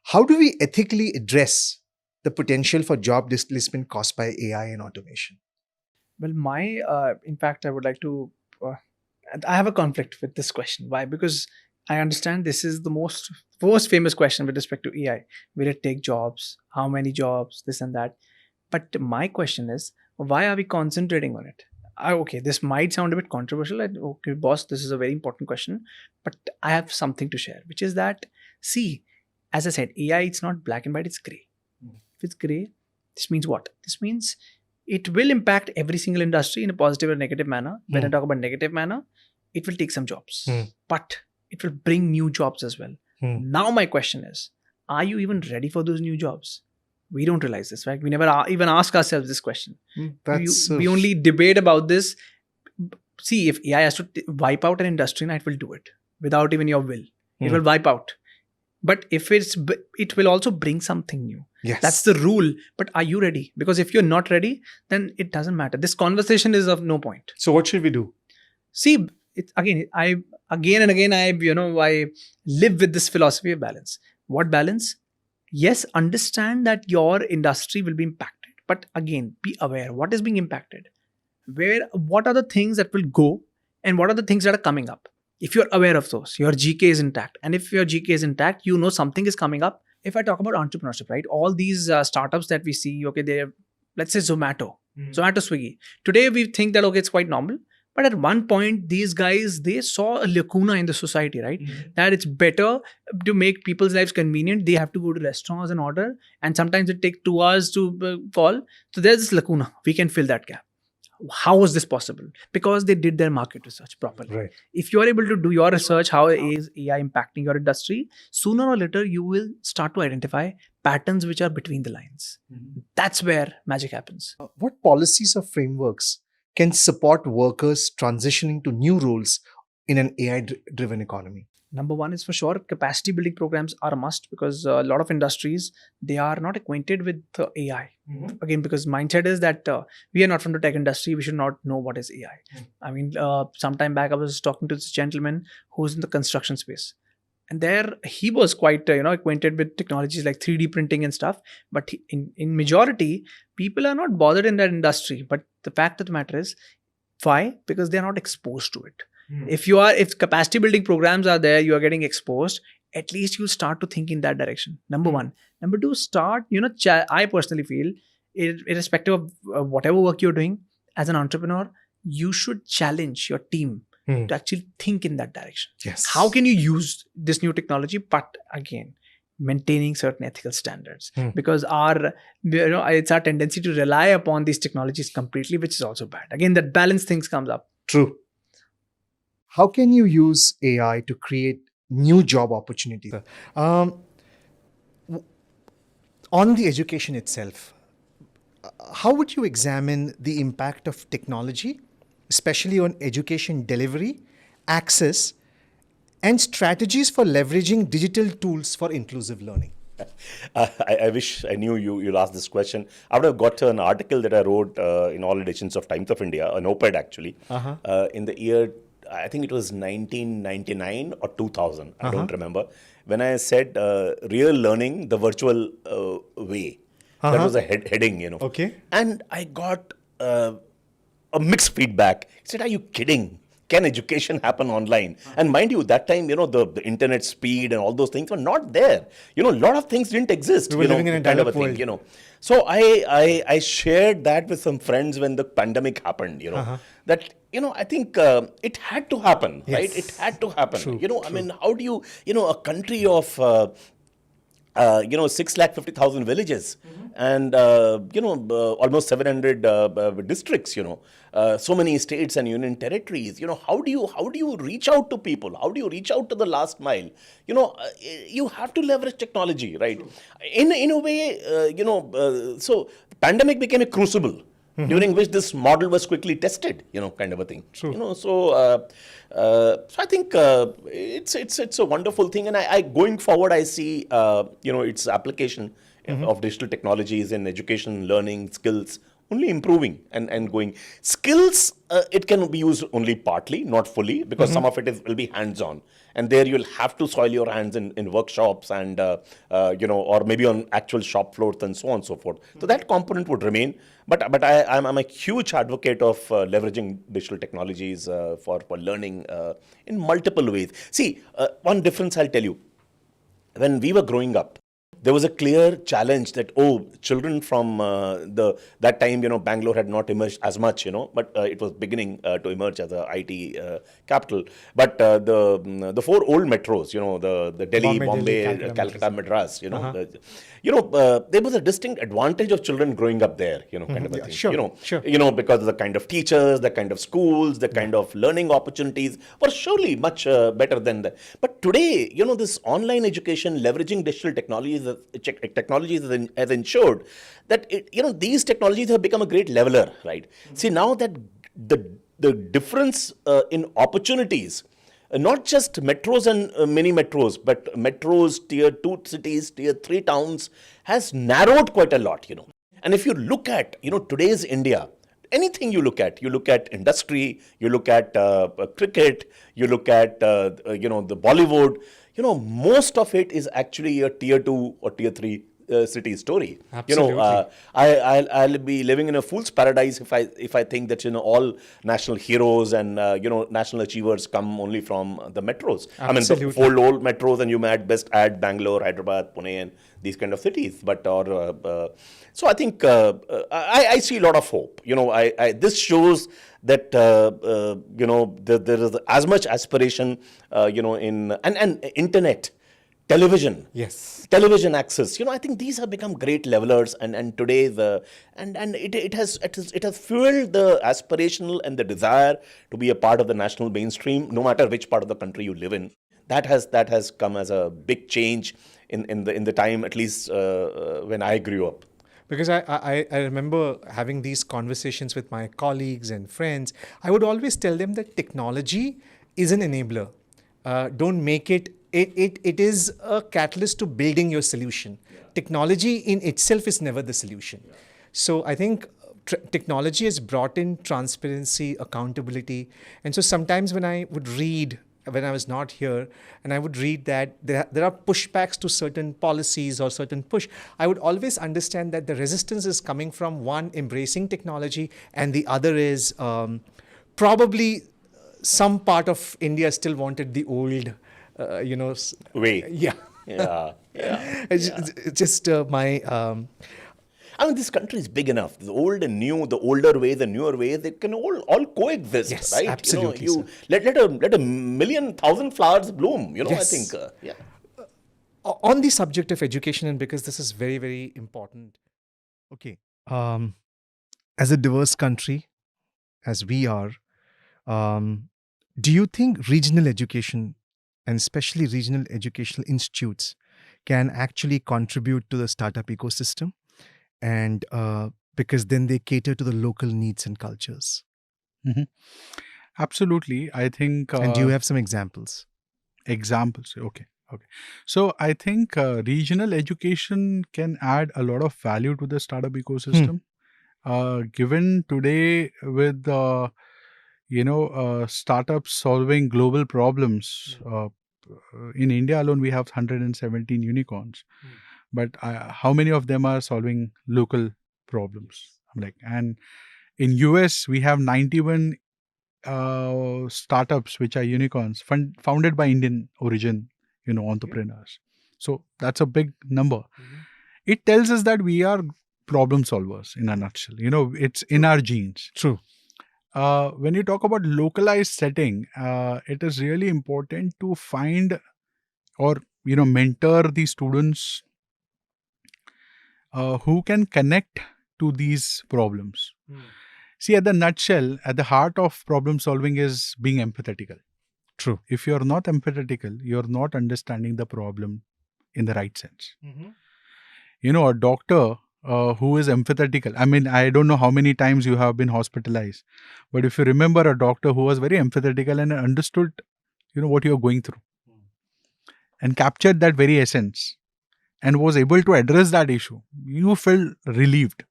[SPEAKER 12] How do we ethically address the potential for job displacement caused by AI and automation?
[SPEAKER 18] Well, in fact, I would like to, I have a conflict with this question. Why? Because I understand this is the most famous question with respect to AI. Will it take jobs? How many jobs? This and that. But my question is, why are we concentrating on it? Okay, this might sound a bit controversial. Okay, boss, this is a very important question. But I have something to share, which is that, see, as I said, AI, it's not black and white, it's gray. If it's gray, this means what? This means it will impact every single industry in a positive or negative manner. When I talk about negative manner, it will take some jobs, but it will bring new jobs as well. Now my question is, are you even ready for those new jobs? We don't realize this, right? We never even ask ourselves this question. We only debate about this. See, if AI has to wipe out an industry, it will do it without even your will. It will wipe out. But if it will also bring something new.
[SPEAKER 3] Yes.
[SPEAKER 18] That's the rule. But are you ready? Because if you're not ready, then it doesn't matter. This conversation is of no point.
[SPEAKER 3] So what should we do?
[SPEAKER 18] See, I live with this philosophy of balance. What balance? Yes, understand that your industry will be impacted. But again, be aware what is being impacted. What are the things that will go and what are the things that are coming up? If you're aware of those, your GK is intact. And if your GK is intact, you know something is coming up. If I talk about entrepreneurship, right? All these startups that we see, okay, they're, let's say Zomato, Swiggy. Today we think that, okay, it's quite normal. But at one point, these guys, they saw a lacuna in the society, right? That it's better to make people's lives convenient. They have to go to restaurants and order. And sometimes it takes 2 hours to call. So there's this lacuna. We can fill that gap. How was this possible? Because they did their market research properly.
[SPEAKER 3] Right.
[SPEAKER 18] If you are able to do your research, how is AI impacting your industry, sooner or later, you will start to identify patterns which are between the lines. That's where magic happens.
[SPEAKER 3] What policies or frameworks can support workers transitioning to new roles in an AI-driven economy?
[SPEAKER 18] Number one is for sure, capacity building programs are a must because a lot of industries, they are not acquainted with AI. Again, because mindset is that we are not from the tech industry, we should not know what is AI. I mean, some time back, I was talking to this gentleman who's in the construction space. And there, he was quite acquainted with technologies like 3D printing and stuff. But in majority, people are not bothered in that industry. But the fact of the matter is, why? Because they are not exposed to it. If capacity building programs are there, you are getting exposed, at least you start to think in that direction. Number one. Number two, start, I personally feel, irrespective of whatever work you're doing, as an entrepreneur, you should challenge your team to actually think in that direction.
[SPEAKER 3] Yes.
[SPEAKER 18] How can you use this new technology? But again, maintaining certain ethical standards, because it's our tendency to rely upon these technologies completely, which is also bad. Again, that balance things comes up.
[SPEAKER 3] True. How can you use AI to create new job opportunities? On the education itself, how would you examine the impact of technology, especially on education delivery, access, and strategies for leveraging digital tools for inclusive learning?
[SPEAKER 19] I wish I knew you'll ask this question. I would have got an article that I wrote in all editions of Times of India, an op-ed actually, in the year, I think it was 1999 or 2000, I don't remember, when I said real learning the virtual way. That was a heading,
[SPEAKER 3] Okay.
[SPEAKER 19] And I got a mixed feedback. He said, are you kidding? Can education happen online? And mind you, that time, the internet speed and all those things were not there. A lot of things didn't exist.
[SPEAKER 3] We were living in a developed world.
[SPEAKER 19] So I shared that with some friends when the pandemic happened, that, I think it had to happen, right? It had to happen.
[SPEAKER 3] True,
[SPEAKER 19] I mean, how do you, a country of 650,000 villages and almost 700 districts, so many states and union territories, how do you reach out to people? How do you reach out to the last mile? You have to leverage technology, right? In a way, so pandemic became a crucible during which this model was quickly tested, kind of a thing.
[SPEAKER 3] True.
[SPEAKER 19] So I think it's a wonderful thing, and I going forward I see its application of digital technologies in education, learning, skills only improving and going. Skills, it can be used only partly, not fully, because some of it will be hands-on. And there you'll have to soil your hands in workshops and, or maybe on actual shop floors and so on and so forth. So that component would remain. But I'm a huge advocate of leveraging digital technologies for learning in multiple ways. See, one difference I'll tell you. When we were growing up, there was a clear challenge that, children from that time, Bangalore had not emerged as much, but it was beginning to emerge as a IT capital. But the four old metros, the Delhi, Bombay, Calcutta, Madras, there was a distinct advantage of children growing up there, kind of a thing.
[SPEAKER 1] Sure.
[SPEAKER 19] Because of the kind of teachers, the kind of schools, the kind of learning opportunities were surely much better than that. But today, this online education leveraging digital technologies has ensured that these technologies have become a great leveler, right? See, now that the difference in opportunities, not just metros and mini metros, but metros, tier 2 cities, tier 3 towns, has narrowed quite a lot, And if you look at, today's India, anything you look at industry, you look at cricket, you look at, the Bollywood, most of it is actually a tier 2 or tier 3 city story.
[SPEAKER 1] Absolutely.
[SPEAKER 19] I'll be living in a fool's paradise if I think that all national heroes and national achievers come only from the metros.
[SPEAKER 1] Absolutely.
[SPEAKER 19] I mean, the four old metros, and you might best add Bangalore, Hyderabad, Pune, and these kind of cities. But so I think I see a lot of hope. This shows that there is as much aspiration in and internet. Television,
[SPEAKER 1] yes,
[SPEAKER 19] television access. I think these have become great levelers, and today it has fueled the aspirational and the desire to be a part of the national mainstream, no matter which part of the country you live in. That has come as a big change in the time, at least when I grew up.
[SPEAKER 1] Because I remember having these conversations with my colleagues and friends. I would always tell them that technology is an enabler. Don't make it. It is a catalyst to building your solution. Yeah. Technology in itself is never the solution. Yeah. So I think technology has brought in transparency, accountability. And so sometimes when I would read, when I was not here, and I would read that there are pushbacks to certain policies or certain push, I would always understand that the resistance is coming from one, embracing technology, and the other is probably some part of India still wanted the old
[SPEAKER 19] way.
[SPEAKER 1] Yeah. It's just my.
[SPEAKER 19] I mean, this country is big enough. The old and new, the older way, the newer way, they can all coexist,
[SPEAKER 1] yes,
[SPEAKER 19] right?
[SPEAKER 1] Absolutely.
[SPEAKER 19] Let a million, thousand flowers bloom.
[SPEAKER 1] Yes.
[SPEAKER 19] I think.
[SPEAKER 1] On the subject of education, and because this is very, very important.
[SPEAKER 3] Okay. As a diverse country, as we are, do you think regional education, and especially regional educational institutes, can actually contribute to the startup ecosystem? And because then they cater to the local needs and cultures.
[SPEAKER 20] Mm-hmm. Absolutely. I think...
[SPEAKER 3] and do you have some examples?
[SPEAKER 20] Examples. Okay. So I think regional education can add a lot of value to the startup ecosystem. Given today with, startups solving global problems, in India alone, we have 117 unicorns. But how many of them are solving local problems? And in US, we have 91 startups which are unicorns founded by Indian origin, entrepreneurs. So that's a big number. It tells us that we are problem solvers in a nutshell. It's in our genes.
[SPEAKER 3] True.
[SPEAKER 20] When you talk about localized setting, it is really important to find or mentor the students who can connect to these problems. See, at the nutshell, at the heart of problem solving is being empathetical.
[SPEAKER 3] True.
[SPEAKER 20] If you're not empathetical, you're not understanding the problem in the right sense. A doctor who is empathetical, I mean, I don't know how many times you have been hospitalized, but if you remember a doctor who was very empathetical and understood, what you're going through and captured that very essence, and was able to address that issue, you felt relieved.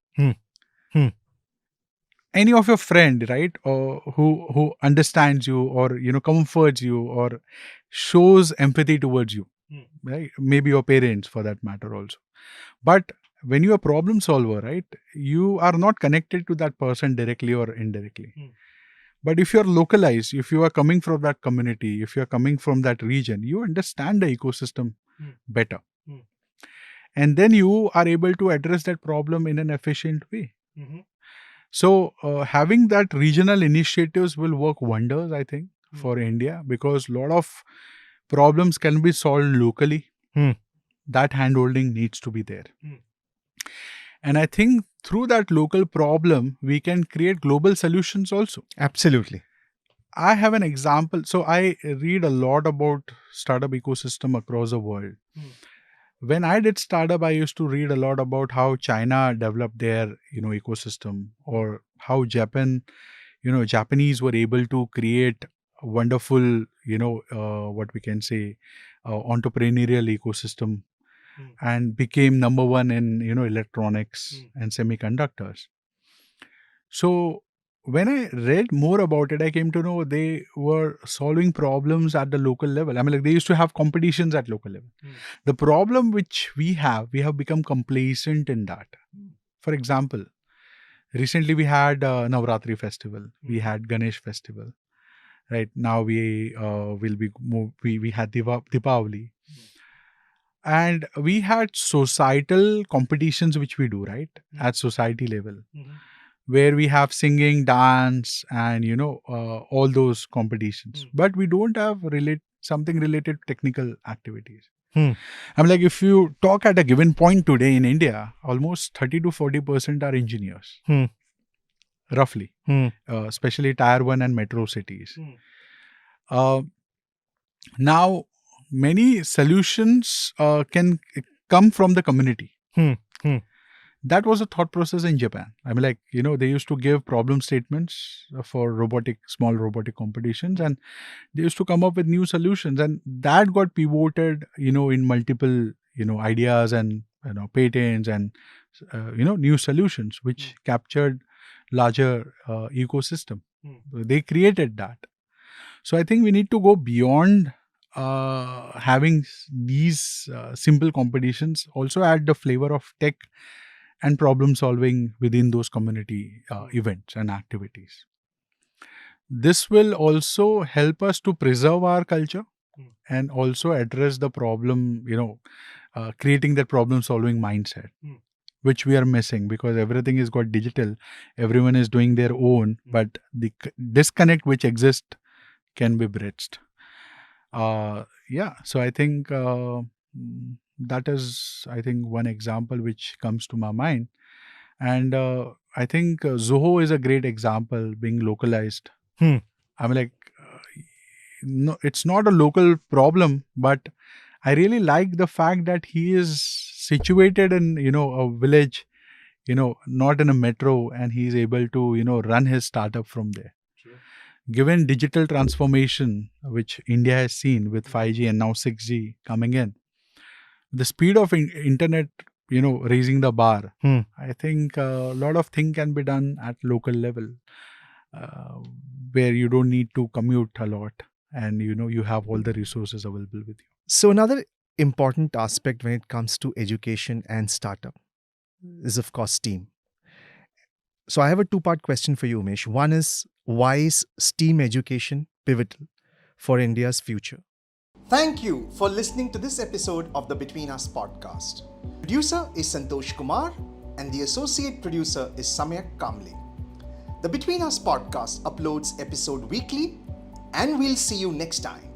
[SPEAKER 20] Any of your friend, right, or who understands you or comforts you or shows empathy towards you, right? Maybe your parents, for that matter, also. But when you're a problem solver, right, you are not connected to that person directly or indirectly. But if you're localized, if you are coming from that community, if you're coming from that region, you understand the ecosystem better. and then you are able to address that problem in an efficient way. So having that regional initiatives will work wonders, I think, for India, because a lot of problems can be solved locally. That handholding needs to be there. And I think through that local problem, we can create global solutions also.
[SPEAKER 3] Absolutely.
[SPEAKER 20] I have an example. So I read a lot about startup ecosystem across the world. When I did startup, I used to read a lot about how China developed their, ecosystem, or how Japanese were able to create wonderful, what we can say, entrepreneurial ecosystem, and became number one in, electronics and semiconductors. So when I read more about it, I came to know they were solving problems at the local level. I mean, like, they used to have competitions at local level. The problem which we have become complacent in that. For example, recently we had Navratri festival, we had Ganesh festival. Right now we we had Deepavali. And we had societal competitions which we do, right, at society level, where we have singing, dance, and all those competitions. But we don't have something related to technical activities. I mean, like, if you talk at a given point today in India, almost 30 to 40% are engineers, roughly, especially tier 1 and metro cities. Now, many solutions can come from the community. That was a thought process in Japan. I mean, like, they used to give problem statements for small robotic competitions, and they used to come up with new solutions, and that got pivoted, in multiple, ideas and, patents and, new solutions, which captured larger ecosystem. They created that. So I think we need to go beyond having these simple competitions, also add the flavor of tech and problem solving within those community events and activities. This will also help us to preserve our culture and also address the problem, creating that problem solving mindset, which we are missing because everything is got digital. Everyone is doing their own, but the disconnect which exists can be bridged. So I think that is, one example which comes to my mind. And I think Zoho is a great example, being localized. I mean, like, no, it's not a local problem, but I really like the fact that he is situated in, a village, not in a metro, and he is able to, run his startup from there. Given digital transformation, which India has seen with 5G and now 6G coming in, the speed of internet, raising the bar, I think a lot of things can be done at local level, where you don't need to commute a lot, and, you have all the resources available with you.
[SPEAKER 3] So another important aspect when it comes to education and startup is, of course, STEAM. So I have a two-part question for you, Umesh. One is, why is STEAM education pivotal for India's future?
[SPEAKER 1] Thank you for listening to this episode of the Between Us podcast. Producer is Santosh Kumar and the associate producer is Samyak Kamle. The Between Us podcast uploads episode weekly, and we'll see you next time.